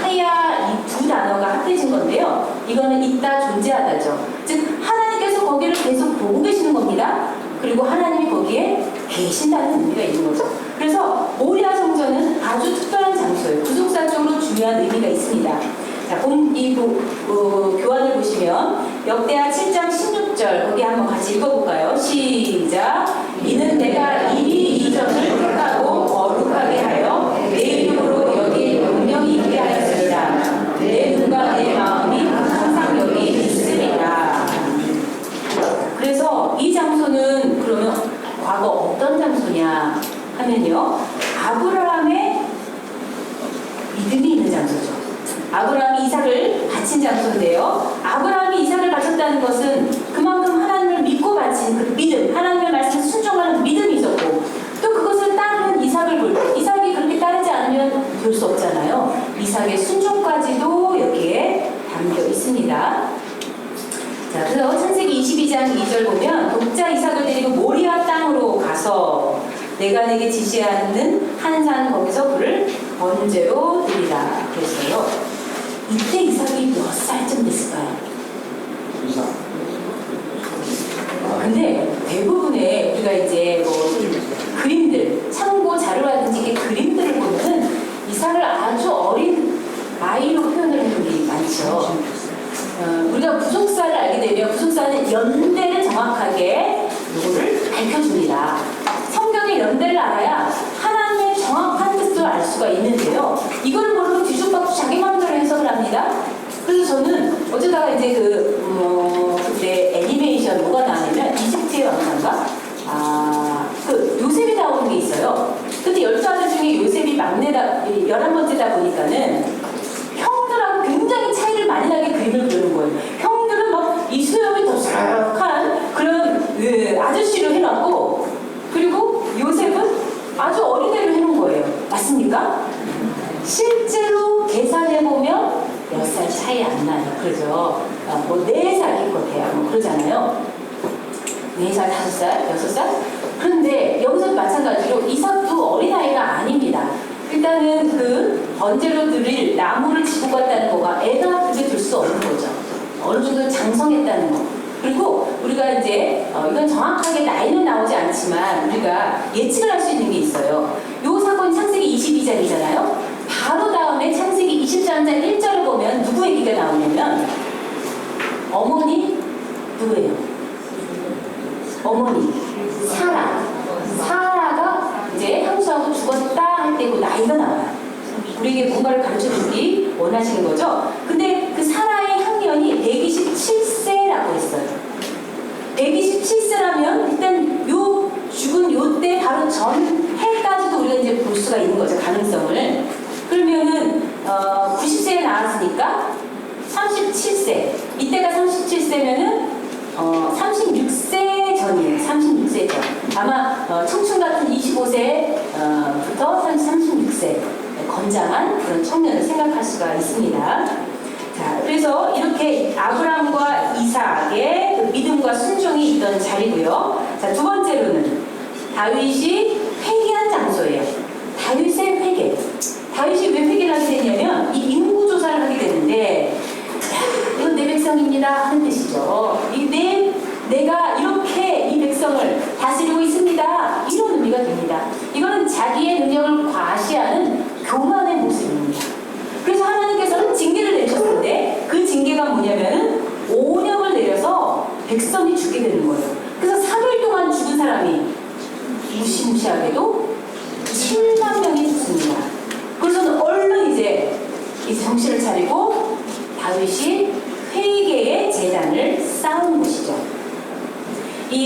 하야 이 두 단어가 합해진 건데요. 이거는 있다, 존재하다죠. 즉 하나님께서 거기를 계속 보고 계시는 겁니다. 그리고 하나님이 거기에 계신다는 의미가 있는 거죠. 그래서 모리아 성전은 아주 특별한 장소예요. 구속사적으로 중요한 의미가 있습니다. 자, 교환을 보시면 역대하 7장 16절 거기 한번 같이 읽어볼까요? 시작. 이는 내가 이리 이 전을 택하고 거룩하게 하여 내 이름으로 여기 명령이 있게 하였습니다. 내 눈과 내 마음이 항상 여기 있으리라. 그래서 이 장소는 그러면 과거 어떤 장소냐 하면요, 아브라함의 믿음이 있는 장소죠. 아브라함이 이삭을 바친 장소인데요. 아브라함이 이삭을 바쳤다는 것은 그만큼 하나님을 믿고 바친 그 믿음, 하나님의 말씀에 순종하는 믿음이 있었고, 또 그것을 따르는 이삭을 볼 때, 이삭이 그렇게 따르지 않으면 볼 수 없잖아요. 이삭의 순종까지도 여기에 담겨 있습니다. 자, 그래서 창세기 22장 2절 보면 독자 이삭을 데리고 모리아 땅으로 가서 내가 내게 지시하는 한 산 거기서 그를 번제로 드리라 그랬어요. 이때 이삭이 몇 살쯤 됐을까요? 근데 대부분의 우리가 이제 뭐 그림들, 참고 자료라든지 이렇게 그림들을 보면은 이삭을 아주 어린 아이로 표현을 하는 게 많죠. 우리가 부속사를 알게 되면 부속사는 연대를 정확하게 요거를 밝혀줍니다. 성경의 연대를 알아야 하나님의 정확한 뜻을 알 수가 있는데요. 이걸 모르고 뒤죽박죽 자기 마음대로 해석을 합니다. 그래서 저는 어쩌다가 이제 그때 애니메이션 뭐가 나오냐면 이집트의 왕자인가? 그 요셉이 나오는 게 있어요. 근데 12아들 중에 요셉이 막내다, 11번째다 보니까는 형들하고 굉장히 차이를 많이 나게 그림을 그리는 거예요. 형들은 막 이 수염이 더 싹한 그런 아저씨로 해놨고, 그리고 요셉은 아주 어린애로 해놓은 거예요. 맞습니까? 실제로 계산해보면 몇 살 차이 안 나요. 그러죠? 뭐 4살 기껏해야 뭐 그러잖아요. 4살, 5살, 6살? 그런데 여기서 마찬가지로 이삭도 어린아이가 아닙니다. 일단은 그 번제로 드릴 나무를 지고 갔다는 거가 애가 그게 될 수 없는 거죠. 어느 정도 장성했다는 거. 그리고 우리가 이제 이건 정확하게 나이는 나오지 않지만 우리가 예측을 할 수 있는 게 있어요. 요 사건이 창세기 22장이잖아요. 바로 다음에 창세기 23장 1절을 보면 누구 얘기가 나오냐면 어머니 누구예요? 어머니 사라가 이제 향수하고 죽었다 할 때고 나이가 나와요. 우리에게 뭔가를 가르쳐주기 원하시는 거죠. 근데 그 사라의 향년이 127세라고 했어요. 127세라면 일단 요 죽은 요 때 바로 전 해까지도 우리가 이제 볼 수가 있는 거죠. 가능성을. 그러면은 90세에 나왔으니까 37세. 이때가 37세면은 36세 전이에요. 36세 전. 아마 청춘 같은 25세부터 36세 건장한 그런 청년을 생각할 수가 있습니다. 자, 그래서 이렇게 아브라함과 이삭의 그 믿음과 순종이 있던 자리고요. 자, 두 번째로는 다윗이 회개한 장소예요. 다윗의 회개. 다윗이 왜 회개를 하게 되냐면 이 인구 조사를 하게 되는데 이건 내 백성 백성입니다 하는 뜻이죠. 내가 이렇게 이 백성을 다스리고 있습니다, 이런 의미가 됩니다. 이거는 자기의 능력을 과시하는 교만의 모습입니다. 그래서 하나님께서는 징계를 내리셨는데 그 징계가 뭐냐면은 온역을 내려서 백성이 죽게 되는 거예요. 그래서 3일 동안 죽은 사람이 무시무시하게도 7만 명이 죽습니다. 그래서 얼른 이제 정신을 차리고 다윗이 회개의 제단을 쌓은 곳이죠.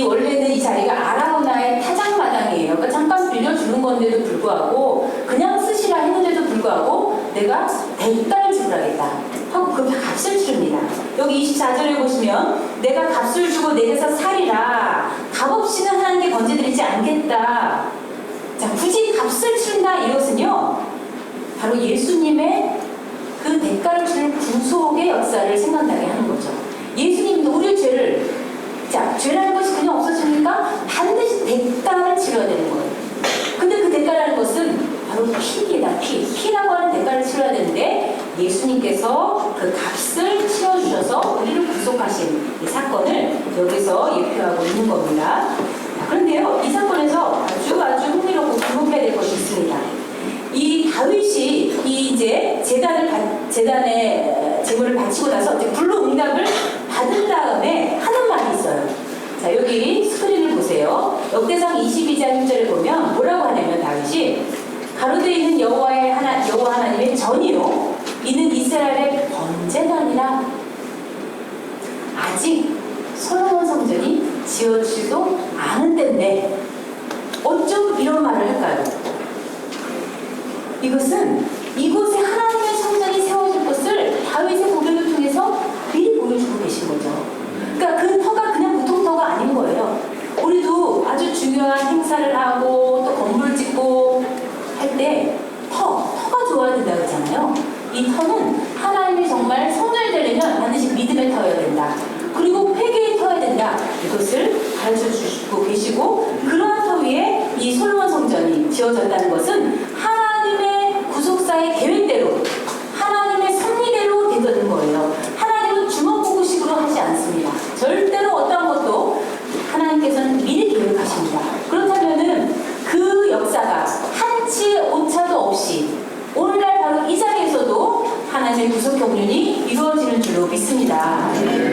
원래는 이 자리가 아라우나의 타작마당이에요. 그러니까 잠깐 빌려주는 건데도 불구하고 그냥 쓰시라 했는데도 불구하고 내가 대가를 지불하겠다 하고 그 값을 치릅니다. 여기 24절에 보시면 내가 값을 주고 내게서 살이라 값없이는 하나님께 건져드리지 않겠다. 자, 굳이 값을 치른다 이것은요 바로 예수님의 그 대가를 치는 구속의 역사를 생각나게 하는 거죠. 예수님도 우리의 죄를 죄라는 것이 그냥 없어지니까 반드시 대가를 치러야 되는 거예요. 근데 그 대가라는 것은 바로 피입니다. 피라고 하는 대가를 치러야 되는데 예수님께서 그 값을 치러주셔서 우리를 구속하신 이 사건을 여기서 예표하고 있는 겁니다. 그런데요, 이 사건에서 아주 흥미롭고 주목해야 될 것이 있습니다. 이 다윗이 이제 재단에 제물을 바치고 나서 이제 불로응답을 받은 다음에 하는 말이 있어요. 자, 여기 스크린을 보세요. 역대상 22장 1절에 보면 뭐라고 하냐면 다윗이 가로되 이는 여호와 하나님의 전이요 이는 이스라엘의 번제가 아니라 아직 솔로몬 성전이 지어지지도 않은 때인데 어쩜 이런 말을 할까요? 이것은 이곳에 하나님의 성전이 세워질 것을 다윗의 고백을 통해서 미리 보여주고 계신 거죠. 그러니까 그 터가 그냥 보통 터가 아닌 거예요. 우리도 아주 중요한 행사를 하고 또 건물 짓고 할 때 터가 좋아야 된다고 그러잖아요. 이 터는 하나님이 정말 성전이 되려면 반드시 믿음의 터여야 된다. 그리고 회개의 터여야 된다. 이것을 가르쳐 주시고 계시고 그러한 터 위에 이 솔로몬 성전이 지어졌다는 것은 하나님의 구속사의 계획대로 하나님의 섭리대로 되는 거예요. 하나님은 주먹구구식으로 하지 않습니다. 절대로 어떠한 것도 하나님께서는 미리 계획하십니다. 그렇다면은 그 역사가 한치 오차도 없이 오늘날 바로 이 자리에서도 하나님의 구속 경륜이 이루어지는 줄로 믿습니다.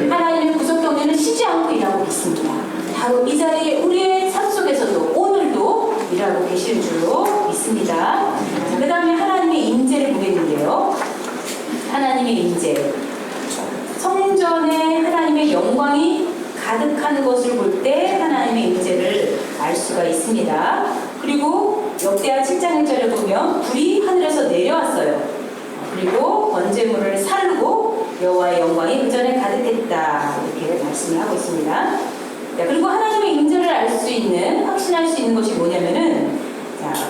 하나님의 구속 경륜은 쉬지 않고 일하고 있습니다. 바로 이 자리에 우리의 삶 속에서도 오늘도 일하고 계시는 줄로 믿습니다. 그 다음에 하나님의 임재를 보겠는데요. 하나님의 임재. 성전에 하나님의 영광이 가득한 것을 볼 때 하나님의 임재를 알 수가 있습니다. 그리고 역대하 7장 1절에 보면 불이 하늘에서 내려왔어요. 그리고 번제물을 살르고 여호와의 영광이 그 전에 가득했다 이렇게 말씀을 하고 있습니다. 그리고 하나님의 임재를 알 수 있는 확신할 수 있는 것이 뭐냐면은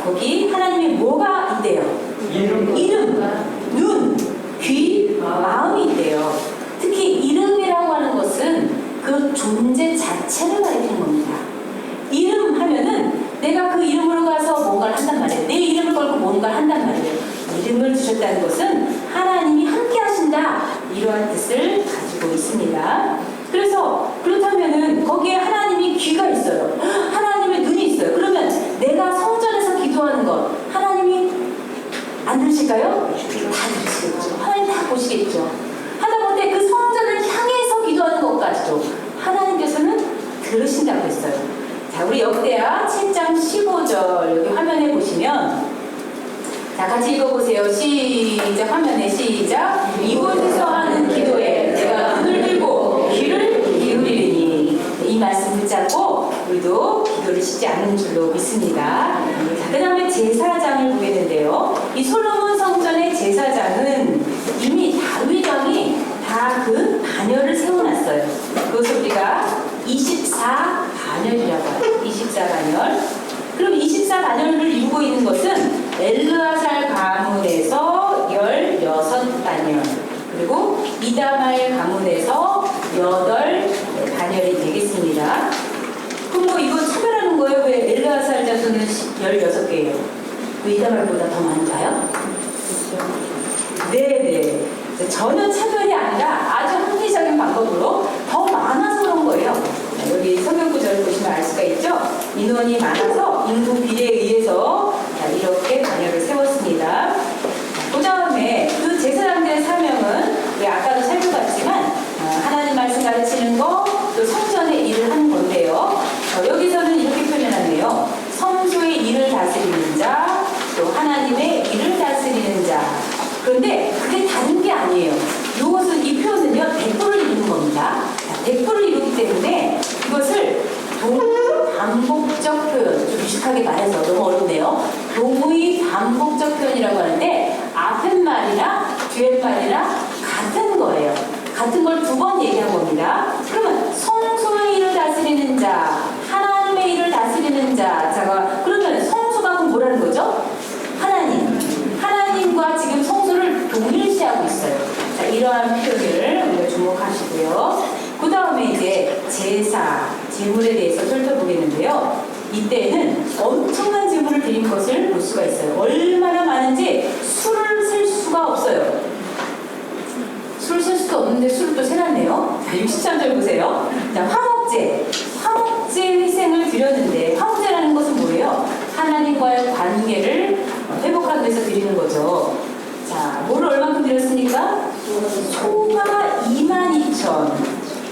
거기 하나님의 뭐가 있대요? 이름, 눈, 귀, 마음이 있대요. 특히 이름이라고 하는 것은 그 존재 자체를 가리키는 겁니다. 이름 하면은 내가 그 이름으로 가서 뭔가를 한단 말이에요. 내 이름을 걸고 뭔가를 한단 말이에요. 이름을 주셨다는 것은 하나님이 함께 하신다 이러한 뜻을 가지고 있습니다. 그래서 그렇다면은 거기에 하나님이 귀가 있어요. 하나님의 눈이 있어요. 그러면 내가 성전에서 기도하는 것 하나님이 안 들으실까요? 다 들으시겠죠. 하나님 다 보시겠죠. 하다못해 그 성전을 향해서 기도하는 것까지도 하나님께서는 들으신다고 했어요. 자, 우리 역대하 7장 15절 여기 화면에 보시면 자, 같이 읽어보세요. 시작. 화면에 시작. 이곳에서 하는 기도에 내가 눈을 들고 귀를 기울이리니 이 말씀 붙잡고 우리도 기도를 쉬지 않는 줄로 믿습니다. 자, 그 다음에 제사장을 보겠는데요. 이 솔로몬 성전의 제사장은 이미 다윗 왕이 다 그 반열을 세워놨어요. 그것을 우리가 24반열이라고 해요. 24반열. 그럼 24반열을 이루고 있는 것은 엘르아살 가문에서 16반열, 그리고 이다말 가문에서 8반열이 되겠습니다. 그럼 뭐 이거 차별하는 거예요? 왜 엘르아살 자손은 16개예요? 왜 이다말보다 더 많은가요? 네네. 전혀 차별이 아니라 아주 합리적인 방법. 인원이 많아서 인구 비례에 의해서 이렇게 단열을 세웠습니다. 그 다음에 그 제사장들의 사명은 우리 아까도 살펴봤지만 하나님 말씀 가르치는 거, 또 성전의 일을 하는 건데요. 여기서는 이렇게 표현하네요. 성소의 일을 다스리는 자, 또 하나님의 일을 다스리는 자. 그런데 그게 다른 게 아니에요. 이것은 이 표현은요, 대꾸를 이루는 겁니다. 대꾸를 이루기 때문에 이것을 동의 반복적 표현, 좀 유식하게 말해서 너무 어렵네요. 동의 반복적 표현이라고 하는데 앞에말이나 뒤에말이나 같은 거예요. 같은 걸 두 번 얘기한 겁니다. 그러면 성소의 일을 다스리는 자, 하나님의 일을 다스리는 자. 자, 그러면 성소가 그럼 뭐라는 거죠? 하나님. 하나님과 지금 성소를 동일시하고 있어요. 자, 이러한 표현을 우리가 주목하시고요. 그 다음에 이제 제사, 제물에 대해서 살펴보겠는데요. 이때는 엄청난 제물을 드린 것을 볼 수가 있어요. 얼마나 많은지 술을 셀 수가 없어요. 술을 셀 수도 없는데 술을 또 세놨네요. 자, 63절 보세요. 자, 화목제 희생을 드렸는데, 화목제라는 것은 뭐예요? 하나님과의 관계를 회복하기 위해서 드리는 거죠. 자, 뭐를 얼마큼 드렸습니까? 소가 22,000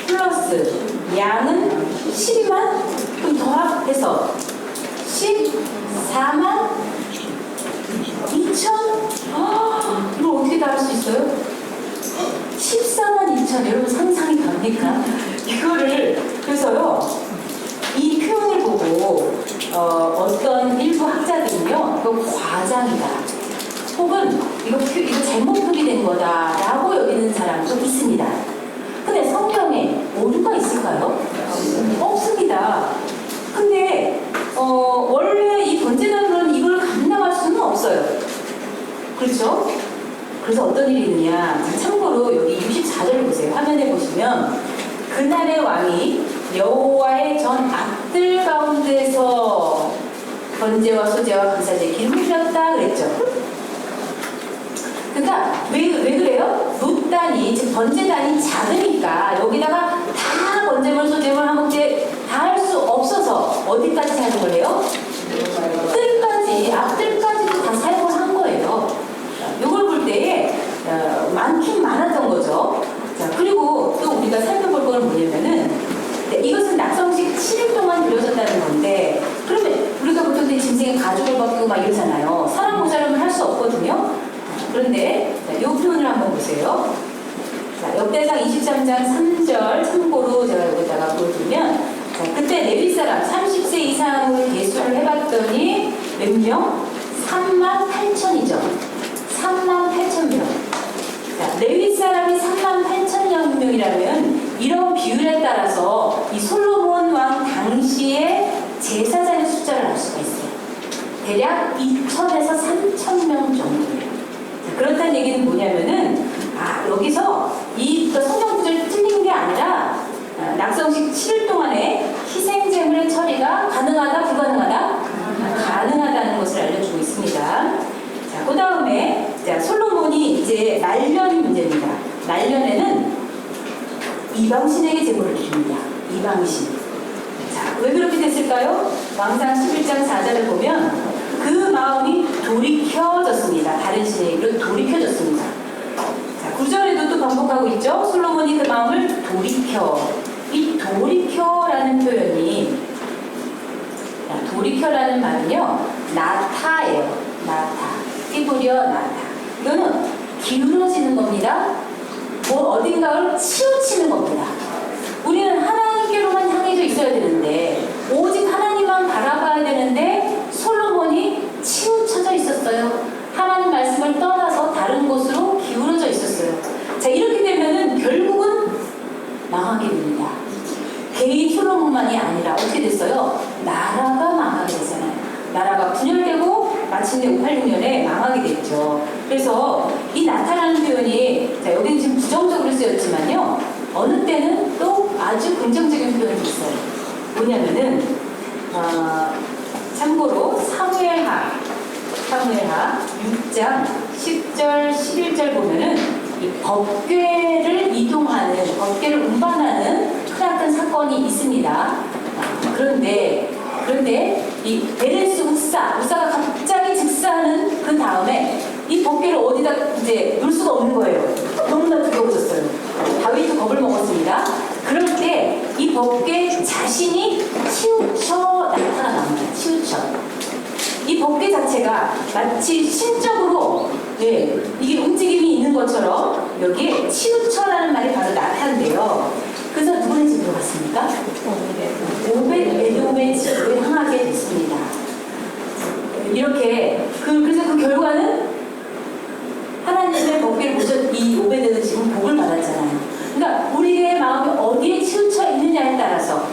플러스 양은 12만, 그럼 더합해서 14만 2천? 이걸 어떻게 다 할 수 있어요? 14만 2천, 여러분 상상이 갑니까? 이거를, 그래서요, 이 표현을 보고 어떤 일부 학자들은요, 이거 과장이다, 혹은 이거 잘못 표기된 거다라고 여기는 사람도 있습니다. 근데 성경에 오류가 있을까요? 없습니다. 근데 원래 이 번제단으로는 이걸 감당할 수는 없어요. 그렇죠? 그래서 어떤 일이 있느냐. 참고로 여기 64절 보세요. 화면에 보시면 그날의 왕이 여호와의 전 앞들 가운데서 번제와 소제와 감사제 기름을 드렸다 그랬죠. 그러니까 왜 그래요? 롯단이, 즉 번제단이 작으니까 여기다가 다 번제물, 소제물, 화목제 다 할 수 없어서 어디까지 사용을 해요? 뜰까지, 앞뜰까지도 다 사용을 한 거예요. 이걸 볼 때에 많긴 많았던 거죠. 자, 그리고 또 우리가 살펴볼 거는 뭐냐면은, 이것은 낙성식 7일 동안 드려졌다는 건데, 그러면 우리가 보통 짐승의 가죽을 벗기고 막 이러잖아요. 사람 모자라면 할 수 없거든요. 그런데 이 표현을 한번 보세요. 자, 역대상 23장 3절 참고로 제가 여기다가 보여드리면, 자, 그때 레위 사람 30세 이상을 계수를 해봤더니 몇 명? 38,000이죠. 38,000명. 자, 레위 사람이 38,000명이라면 이런 비율에 따라서 이 솔로몬 왕 당시의 제사장의 숫자를 알 수가 있어요. 대략 2,000에서 3,000명 정도예요. 자, 그렇다는 얘기는 뭐냐면은, 여기서 이 성경 구절이 틀린 게 아니라 낙성식 7일 동안에 희생제물의 처리가 가능하다, 불가능하다? 가능하다는 것을 알려주고 있습니다. 자, 그 다음에 솔로몬이 이제 말년 문제입니다. 말년에는 이방신에게 제물을 드립니다. 이방신. 자, 왜 그렇게 됐을까요? 왕상 11장 4절을 보면 그 마음이 돌이켜졌습니다. 다른 신에게로 돌이켜졌습니다. 자, 9절에도 또 반복하고 있죠. 솔로몬이 그 마음을 돌이켜. 이 돌이켜라는 표현이, 돌이켜라는 말은요, 나타예요. 나타. 띠부려 나타. 이거는 기울어지는 겁니다. 어딘가를 치우치는 겁니다. 우리는 하나님께로만 향해져 있어야 되는데, 오직 하나님만 바라봐야 되는데, 솔로몬이 치우쳐져 있었어요. 하나님 말씀을 떠나서 다른 곳으로 기울어져 있었어요. 자, 이렇게 되면은 결국은 망하게 됩니다. 개인 솔로몬만이 아니라 어떻게 됐어요? 나라가 망하게 되잖아요. 나라가 분열되고 마침내 586년에 망하게 됐죠. 그래서 이 나타나는 표현이, 자, 여기는 지금 부정적으로 쓰였지만요, 어느 때는 또 아주 긍정적인 표현이 있어요. 뭐냐면은 참고로 사무엘하 6장 10절 11절 보면은 이 법궤를 이동하는, 법궤를 운반하는 크나큰 사건이 있습니다. 그런데 그런데 이 베레스 우사가 갑자기 즉사하는 그 다음에 이 법궤를 어디다 이제 놓을 수가 없는 거예요. 너무나 두려워졌어요. 다윗도 겁을 먹었습니다. 그럴 때 이 법궤 자신이 치우쳐 나타납니다. 치우쳐. 이 법궤 자체가 마치 신적으로 이게 움직임이 있는 것처럼 여기에 치우쳐라는 말이 바로 나타난대요. 그래서 누구네 집으로 갔습니까? 오벳에돔의 집으로 향하게 됐습니다. 이렇게 그래서 그 결과는 하나님의 법궤를 보셔 이 오벳에돔 집은 복을 받았잖아요. 그러니까 우리의 마음이 어디에 치우쳐 있느냐에 따라서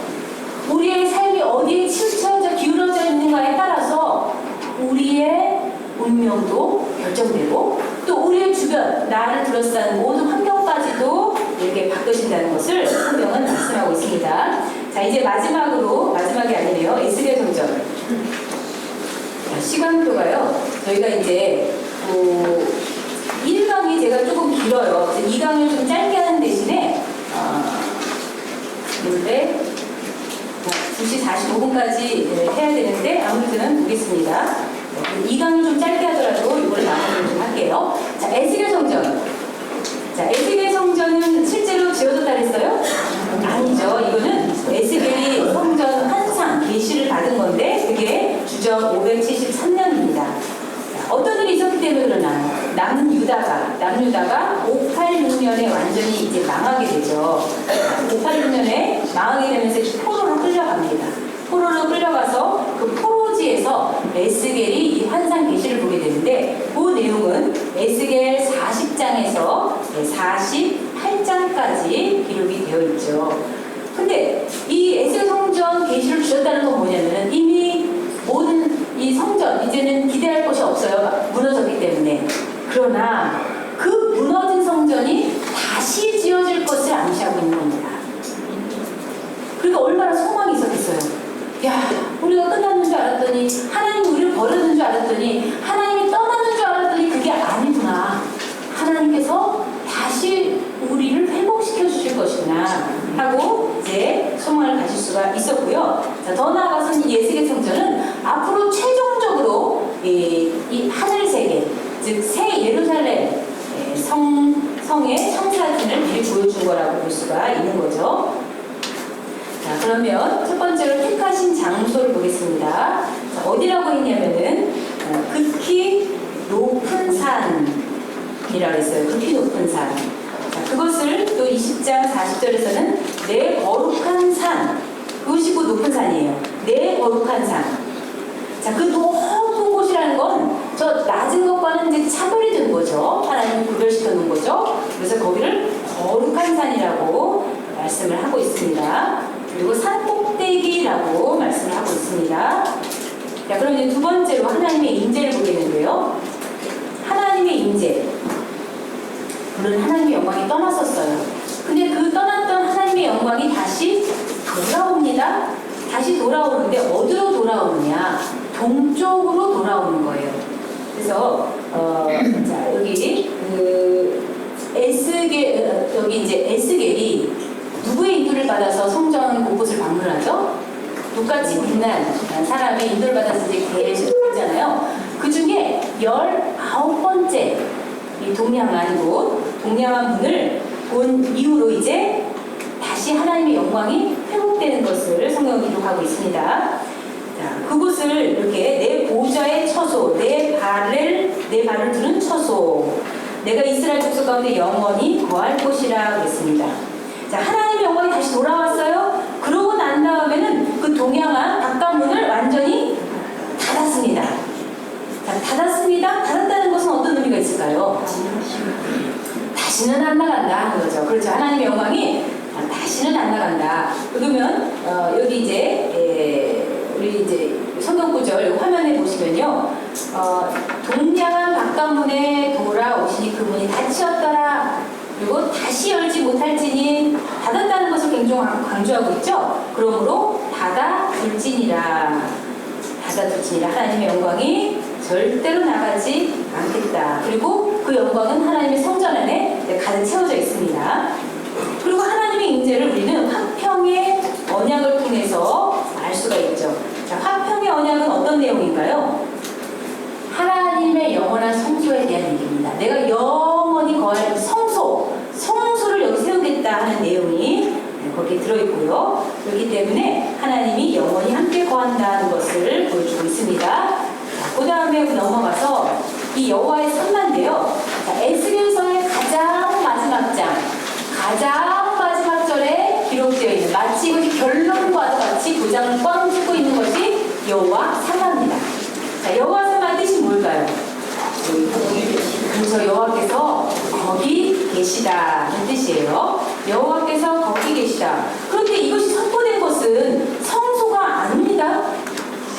우리의 삶이 어디에 치우쳐져 기울어져 있는가에 따라서 우리의 운명도 결정되고 또 우리의 주변 나를 둘러싼 모든 환경까지도 이렇게 바꾸신다는 것을 성경은 말씀하고 있습니다. 자, 이제 마지막이 아니네요. 에스겔 성전. 시간표가요. 저희가 이제 1강이 제가 조금 길어요. 2강을 좀 짧게 하는 대신에 그런데 2시 45분까지 해야 되는데 아무튼 보겠습니다. 2강을 좀 짧게 하더라도 이거를 마무리를 좀 할게요. 자, 에스겔 성전. 자, 에스겔 성전은 실제로 지어졌다 그랬어요? 아니죠. 이거는 에스겔이 성전 환상, 계시를 받은 건데 그게 주전 573년입니다. 어떤 일이 있었기 때문에 그러나요? 남유다가 586년에 완전히 이제 망하게 되죠. 586년에 망하게 되면서 포로로 끌려갑니다. 포로로 끌려가서 그 포로지에서 에스겔이 이 환상 계시를 보게 되는데 그 내용은 에스겔 40장에서 48장까지 기록이 되어 있죠. 근데 이 에스겔 성전 계시를 주셨다는 건 뭐냐면 이미 모든 이 성전 이제는 기대할 것이 없어요. 무너졌기 때문에. 그러나 그 무너진 성전이 다시 지어질 것을 암시하고 있는 겁니다. 그러니까 얼마나 소망이 있었겠어요. 야, 우리가 끝났는 줄 알았더니 하나님이 우리를 버렸는 줄 알았더니 하나님이 떠나는 줄 알았더니 그게 아니구나. 하나님께서 다시 우리를 회복시켜 주실 것이구나 하고 이제 소망을 가질 수가 있었고요. 자, 더 나아가서는 이 에스겔 성전은 앞으로 최종적으로 이 하늘 세계, 즉 새 예루살렘 성의 청사진을 미리 보여준 거라고 볼 수가 있는 거죠. 자, 그러면 첫 번째로 택하신 장소를 보겠습니다. 자, 어디라고 했냐면은 극히 높은 산이라고 했어요. 극히 높은 산. 자, 그것을 또 20장 40절에서는 내 거룩한 산. 그것이 그 높은 산이에요. 내 거룩한 산. 자, 그 높은 곳이라는 건 저 낮은 것과는 이제 차별이 된 거죠. 하나님이 구별시켜 놓은 거죠. 그래서 거기를 거룩한 산이라고 말씀을 하고 있습니다. 그리고 산 꼭대기라고 말씀을 하고 있습니다. 자, 그럼 이제 두 번째로 하나님의 임재를 보겠는데요. 하나님의 임재. 물론 하나님의 영광이 떠났었어요. 근데 그 떠났던 하나님의 영광이 다시 돌아옵니다. 다시 돌아오는데 어디로 돌아오느냐? 동쪽으로 돌아오는 거예요. 그래서 자, 여기 여기 이제 에스겔이 누구의 인도를 받아서 성전 곳곳을 방문하죠? 똑같이 빛난 사람의 인도를 받아서 이제 계시잖아요. 그 중에 19번째 이 동양한 분을 본 이후로 이제 다시 하나님의 영광이 회복되는 것을 성경은 기록하고 있습니다. 자, 그곳을 이렇게 내 보좌의 처소, 내 발을 두는 처소, 내가 이스라엘 족속 가운데 영원히 거할 곳이라 그랬습니다. 자, 하나님의 영광이 다시 돌아왔어요. 그러고 난 다음에는 그 동양한 바깥문을 완전히 닫았습니다. 자, 닫았다는 것은 어떤 의미가 있을까요? 다시는 안 나간다 하는 거죠. 그렇죠. 하나님의 영광이 다시는 안 나간다. 그러면 여기 이제 우리 이제 성경 구절 화면에 보시면요, 동양한 바깥문에 돌아오시니 그문이 닫히었더라. 그리고 다시 열지 못할지니 닫았다는 것을 굉장히 강조하고 있죠. 그러므로 닫아둘지니라. 하나님의 영광이 절대로 나가지 않겠다. 그리고 그 영광은 하나님의 성전 안에 가득 채워져 있습니다. 그리고 하나님의 임재를 우리는 화평의 언약을 통해서 알 수가 있죠. 자, 내용인가요? 하나님의 영원한 성소에 대한 얘기입니다. 내가 영원히 거할 성소를 여기 세우겠다 하는 내용이 거기에 들어있고요. 그렇기 때문에 하나님이 영원히 함께 거한다는 것을 보여주고 있습니다. 그 다음에 넘어가서 이 여호와의 산만인데요. 에스겔서의 가장 마지막 절에 기록되어 있는, 마치 이것이 결론과도 같이 도장을 꽝 찍고 있는 것이 여호와 산만입니다. 자, 여호와 산만 뜻이 뭘까요? 그래서 여호와께서 거기 계시다는 뜻이에요. 여호와께서 거기 계시다. 그런데 이것이 선포된 것은 성소가 아닙니다.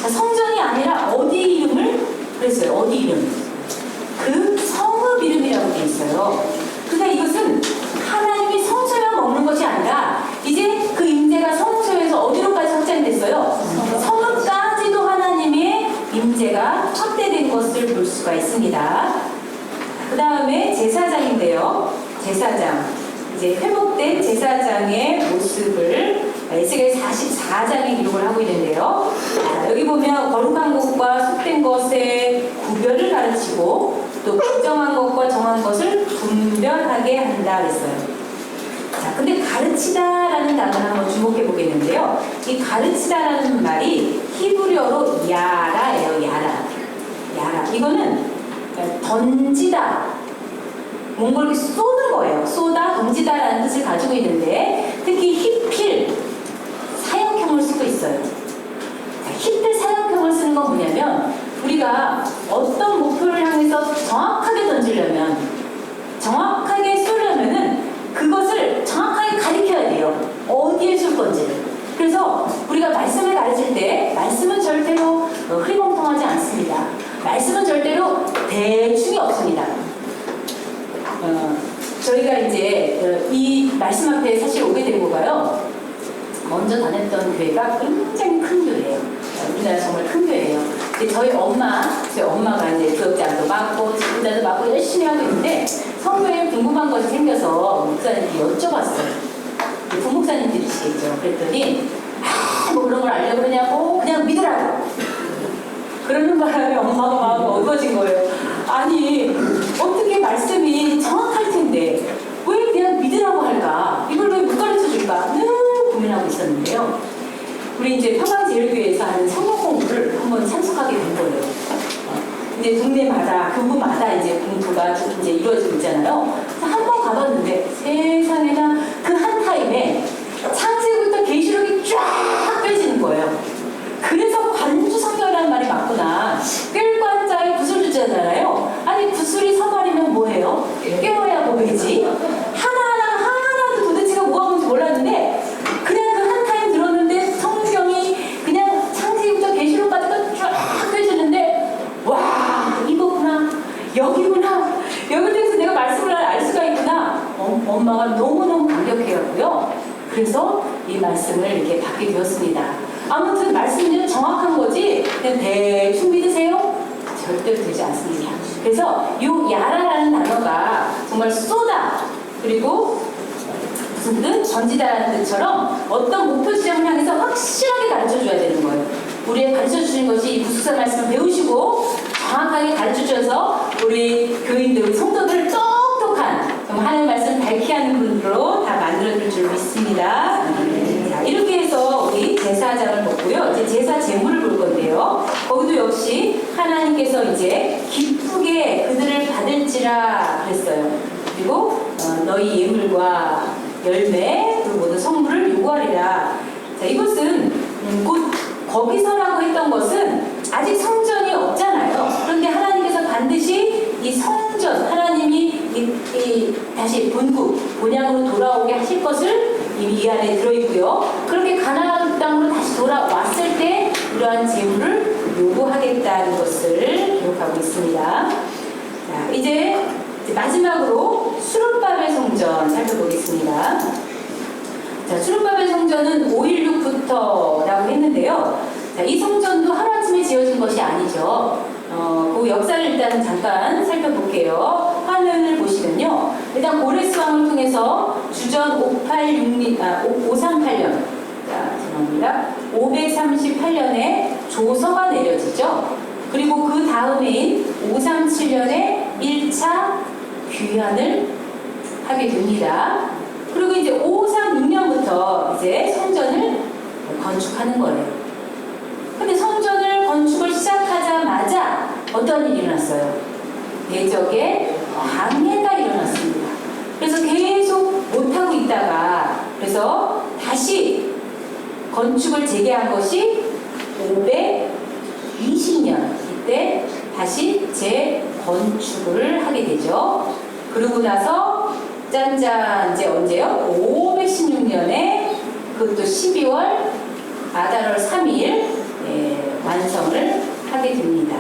자, 성전이 아니라 어디 이름을 그랬어요. 어디 이름? 그 성읍 이름이라고 되어 있어요. 그러니까 이것은 하나님이 성소에만 머무는 것이 아니라 이제 그 임재가 성소에서 어디로까지 확장됐어요? 성읍까지도 하나님의 임재가 확대된 것을 볼 수가 있습니다. 그 다음에 제사장인데요. 제사장, 이제 회복된 제사장의 모습을 에스겔 44장에 기록을 하고 있는데요. 여기 보면 거룩한 것과 속된 것의 구별을 가르치고 또 부정한 것과 정한 것을 분별하게 한다 그랬어요. 자, 근데 가르치다라는 단어를 한번 주목해 보겠는데요. 이 가르치다라는 말이 히브리어로 야라예요. 야라. 이거는 던지다, 뭔가 이렇게 쏘는 거예요. 쏘다, 던지다라는 뜻을 가지고 있는데 특히 히필 사역형을 쓰고 있어요. 히필 사역형을 쓰는 건 뭐냐면 우리가 어떤 목표를 향해서 정확하게 던지려면, 정확하게 쏘려면은 그것을 정확하게 가리켜야 돼요. 어디에 쏠 건지를. 그래서 우리가 말씀을 가르칠 때 말씀은 절대로 흐리멍텅하지 않습니다. 말씀은 절대로 대충이 없습니다. 저희가 이제 이 말씀 앞에 사실 오게 된 거가요. 먼저 다녔던 교회가 굉장히 큰 교회예요. 우리나라 정말 큰 교회예요. 저희 엄마가 이제 교역장도 맡고 직분자도 맡고 열심히 하고 있는데 성교에 궁금한 것이 생겨서 목사님께 여쭤봤어요. 부목사님들이시겠죠. 그랬더니 뭐 그런 걸 알려고 그러냐고 그냥 믿으라고. 그러는 바람에 엄마가 마음이 어두워진 거예요. 아니 어떻게 말씀이 정확할 텐데 왜 그냥 믿으라고 할까? 이걸 왜 못 가르쳐 줄까? 늘 고민하고 있었는데요. 우리 이제 평강제일교회에서 하는 성경 공부를 한번 참석하게 된 거예요. 이제 동네마다 교구마다 이제 공부가 이제 이루어지고 있잖아요. 한 번 가봤는데 세상에나 그 한 타임에 창세기부터 계시록이 쫙 펴지는 거예요. 그래서 관주성경이라는 말이 맞구나. 꿰관자에 구슬 주잖아요. 아니 구슬이 서말이면 뭐예요? 꿰어야 보이지. 하나도 도대체가 뭐가 뭔지 몰랐는데 그냥 그 한 타임 들었는데 성경이 그냥 창세기부터 계시록까지 쫙 펴지는데 와 이거구나, 여기구나, 여기 대해서 내가 말씀을 알 수가 있구나. 엄마가 너무너무 감격해갖고요. 그래서 이 말씀을 이렇게 받게 되었습니다. 아무튼 말씀은 정확한 거지 그냥 대충 믿으세요? 절대로 되지 않습니다. 그래서 이 야라라는 단어가 정말 쏘다, 그리고 무슨 뜻? 던지다라는 뜻처럼 어떤 목표 지점을 향해서 확실하게 가르쳐줘야 되는 거예요. 우리의 가르쳐주신 것이 이 구속사 말씀을 배우시고 정확하게 가르쳐주셔서 우리 교인들, 우리 성도들을 똑똑한 정말 하나님의 말씀을 밝게 하는 분으로 다 만들어줄 줄 믿습니다. 자, 이렇게 해서 우리 제사장을 보고요. 이제 제사 제물을 볼 건데요. 거기도 역시 하나님께서 이제 기쁘게 그들을 받을지라 그랬어요. 그리고 너희 예물과 열매 그리고 모든 성물을 요구하리라. 자, 이것은 곧 거기서라고 했던 것은 아직 성전이 없잖아요. 그런데 하나님께서 반드시 이 성전, 하나님이 다시 본향으로 돌아오게 하실 것을 이 안에 들어있고요. 그렇게 가나안 땅으로 다시 돌아왔을 때 이러한 제물을 요구하겠다는 것을 기록하고 있습니다. 자, 이제 마지막으로 수룹바벨 성전 살펴보겠습니다. 자, 수룹바벨 성전은 516부터라고 했는데요. 자, 이 성전도 하루아침에 지어진 것이 아니죠. 그 역사를 일단 잠깐 살펴볼게요. 화면을 보시면요. 일단 고레스 왕을 통해서 주전 538년, 자, 죄송합니다. 538년에 조서가 내려지죠. 그리고 그 다음해인 537년에 1차 귀환을 하게 됩니다. 그리고 이제 536년부터 이제 성전을 건축하는 거예요. 근데 성전을 건축을 시작하자마자 어떤 일이 일어났어요? 대적의 방해가 일어났습니다. 그래서 계속 못하고 있다가 그래서 다시 건축을 재개한 것이 520년 이때 다시 재건축을 하게 되죠. 그러고 나서 짠짠 이제 언제요? 516년에 그것도 12월 아달월 3일 완성을 하게 됩니다.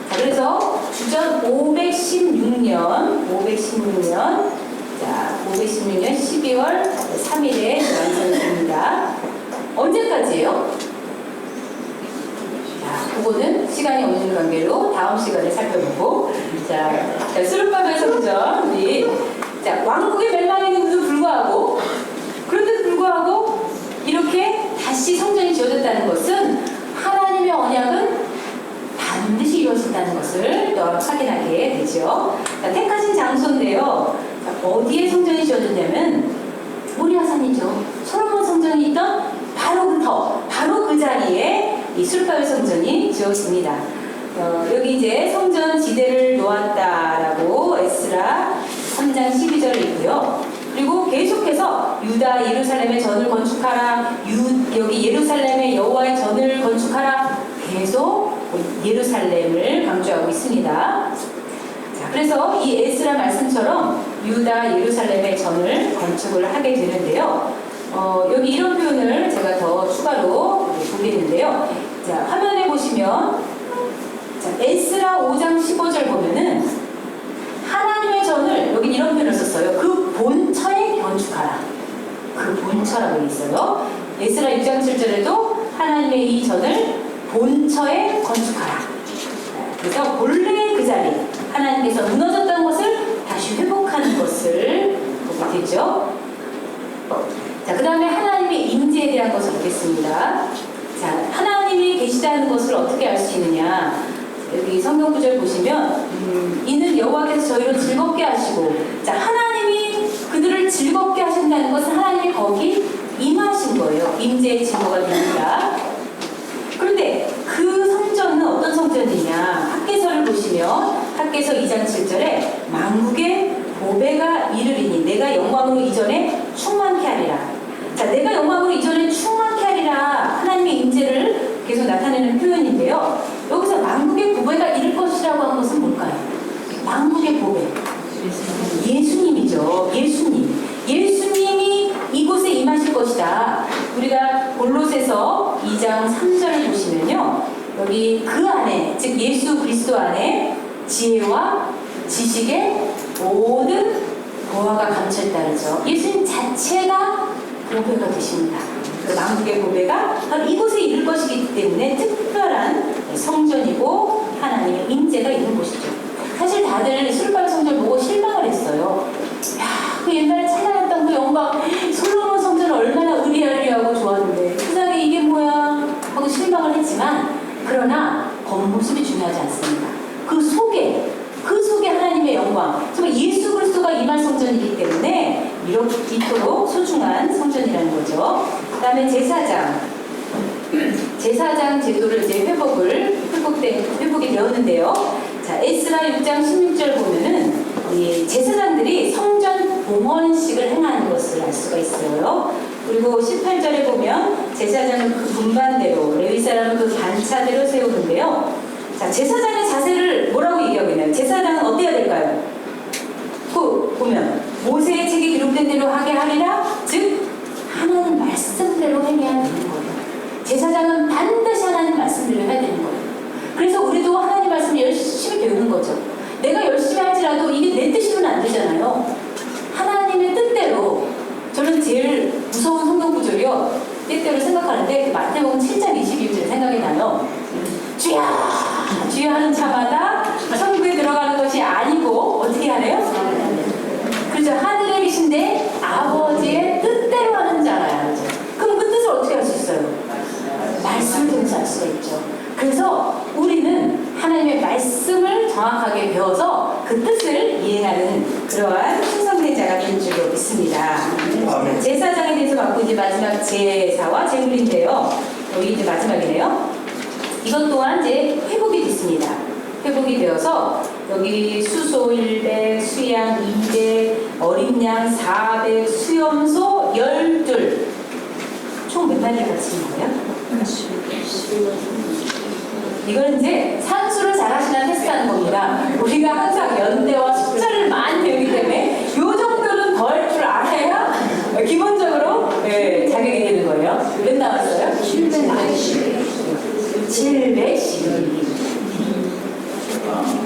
자, 그래서 주전 516년 자, 516년 12월 3일에 완성이 됩니다. 언제까지예요? 자, 그거는 시간이 없는 관계로 다음 시간에 살펴보고 자, 스룹바벨 성전 우리 자, 왕국의 멸망에도 불구하고 그런데도 불구하고 이렇게 다시 성전이 지어졌다는 것은 하나님의 언약은 반드시 이루어진다는 것을 또 확인하게 되죠. 자, 택하신 장소인데요. 자, 어디에 성전이 지어졌냐면 모리아산이죠. 솔로몬 성전이 있던 바로 그 자리에 이 스룹바벨 성전이 지어집니다. 여기 이제 성전 지대를 놓았다라고 에스라 3장 12절에 있고요. 그리고 계속해서 유다 예루살렘의 전을 건축하라. 여기 예루살렘의 여호와의 전을 건축하라. 계속 예루살렘을 강조하고 있습니다. 자, 그래서 이 에스라 말씀처럼 유다 예루살렘의 전을 건축을 하게 되는데요. 여기 이런 표현을 제가 더 추가로 보겠는데요. 자, 화면에 보시면 자, 에스라 5장 15절 보면은 하나님의 전을 여기 이런 표현을 썼어요. 그 본처에 건축하라. 그 본처라고 있어요. 에스라 6장 7절에도 하나님의 이 전을 본처에 건축하라. 그래서 본래의 그 자리 하나님께서 무너졌던 것을 다시 회복하는 것을 보게 되죠. 자, 그 다음에 하나님의 임재에 대한 것을 보겠습니다. 자, 하나님이 계시다는 것을 어떻게 알 수 있느냐? 여기 성경 구절 보시면 이는 여호와께서 저희를 즐겁게 하시고 자, 하나님이 그들을 즐겁게 하신다는 것은 하나님이 거기 임하신 거예요. 임재의 증거가 됩니다. 그런데 그 성전은 어떤 성전이냐? 학개서를 보시면 학개서 2장 7절에 만국의 보배가 이르리니 내가 영광으로 이전에 충만케 하리라. 자, 내가 영광으로 이전에 충만케 하리라. 하나님의 임재를 계속 나타내는 표현인데요. 여기서 만국의 보배가 이를 것이라고 한 것은 뭘까요? 만국의 보배. 예수님이죠. 예수님이 이곳에 임하실 것이다. 우리가 골로새서 2장 3절을 보시면요. 여기 그 안에, 즉 예수 그리스도 안에 지혜와 지식의 모든 보화가 감춰있다 그러죠. 예수님 자체가 보배가 되십니다. 그 만국의 보배가 바로 이곳에 이를 것이기 때문에 특별한 성전이고 하나님의 임재가 있는 곳이죠. 사실 다들 스룹바벨 성전 보고 실망을 했어요. 야, 그 옛날에 찬양했던 그 영광 솔로몬 성전은 얼마나 의리하고 좋았는데 세상에 이게 뭐야 하고 실망을 했지만 그러나 겉모습이 중요하지 않습니다. 그 속에 하나님의 영광, 정말 예수 그리스도가 임할 성전이기 때문에 이토록 소중한 성전이라는 거죠. 그 다음에 제사장 제도를 이제 회복이 되었는데요. 자, 에스라 6장 16절 보면은 이 제사장들이 성전 봉헌식을 행하는 것을 알 수가 있어요. 그리고 18절에 보면 제사장은 그 분반대로 레위 사람은 그 반차대로 세우는데요. 자, 제사장의 자세를 뭐라고 얘기하고 있나요? 제사장은 어때야 될까요? 보면 모세의 책에 기록된 대로 하게 하리라. 즉 하나님 말씀대로 행해야 되는 거예요. 제사장은 반드시 하나님 말씀대로 해야 되는 거예요. 그래서 우리도 하나님 말씀을 열심히 배우는 거죠. 내가 열심히 할지라도 이게 내 뜻이면 안 되잖아요. 하나님의 뜻대로. 저는 제일 무서운 성경 구절이요. 때때로 생각하는데 그 마태복음 7장 22절 생각이 나요. 주여 하는 자마다 천국에 들어가는 것이 아니고 어떻게 하래요? 그렇죠. 하늘에 계신데 아버지의 뜻대로 하는 자라야 하죠. 그럼 그 뜻을 어떻게 할 수 있어요? 말씀을 통해서 알 수가 있죠. 그래서 우리는 하나님의 말씀을 정확하게 배워서 그 뜻을 이행하는 그러한 충성된 자가 될 줄로 믿습니다. 제사장에 대해서 갖고 이제 마지막 제사와 제물인데요. 여기 이제 마지막이네요. 이것 또한 이제 회복이 됐습니다. 회복이 되어서 여기 수소 100, 수양 200, 어린 양 400, 수염소 12. 총 몇 마리 가르치는 거예요? 이건 이제 산수를 잘 하시나 테스트하는 겁니다. 우리가 항상 연대와 숫자를 많이 배우기 때문에 이 정도는 더 할 줄 알아야 기본적으로 자격이 되는 거예요. 몇 나왔어요? 712.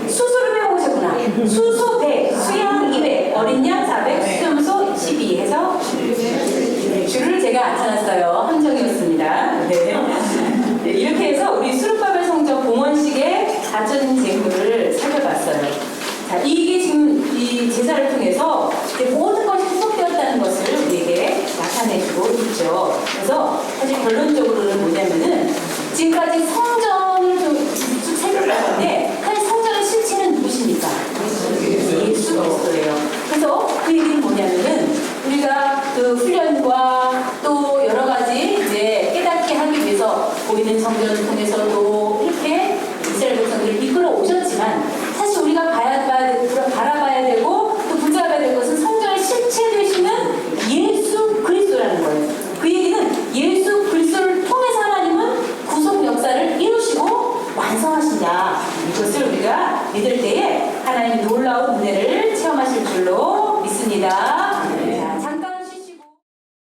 수소를 배워보셨구나. 수소 100, 수양 200, 어린 양 400, 수염소 12 해서 줄을 제가 안 쳐놨어요. 함정이었습니다. 네. 네, 이렇게 해서 우리 수르바벨 성전 봉헌식의 가전 제물을 살펴봤어요. 자, 이게 지금 이 제사를 통해서 이제 모든 것이 회복되었다는 것을 우리에게 나타내주고 있죠. 그래서 사실 결론적으로는 뭐냐면은 지금까지 성전을 좀 쭉 살펴봤는데 사실 성전의 실체는 누구십니까? 예수 그리스도예요. 그래서 그 얘기는 뭐냐면은 우리가 그 훈련과 또 여러 가지 이제 깨닫게 하기 위해서 보이는 성전을 통해서도 이렇게 이스라엘 백성들을 이끌어 오셨지만 사실 우리가 바라봐야 되고 또 붙잡아야 될 것은 성전의 실체 되시는 예수 그리스도라는 거예요. 그 얘기는 예수 그리스도를 통해서 하나님은 구속 역사를 이루시고 완성하신다. 이것을 우리가 믿을 때에 하나님의 놀라운 은혜를 체험하실 줄로 믿습니다.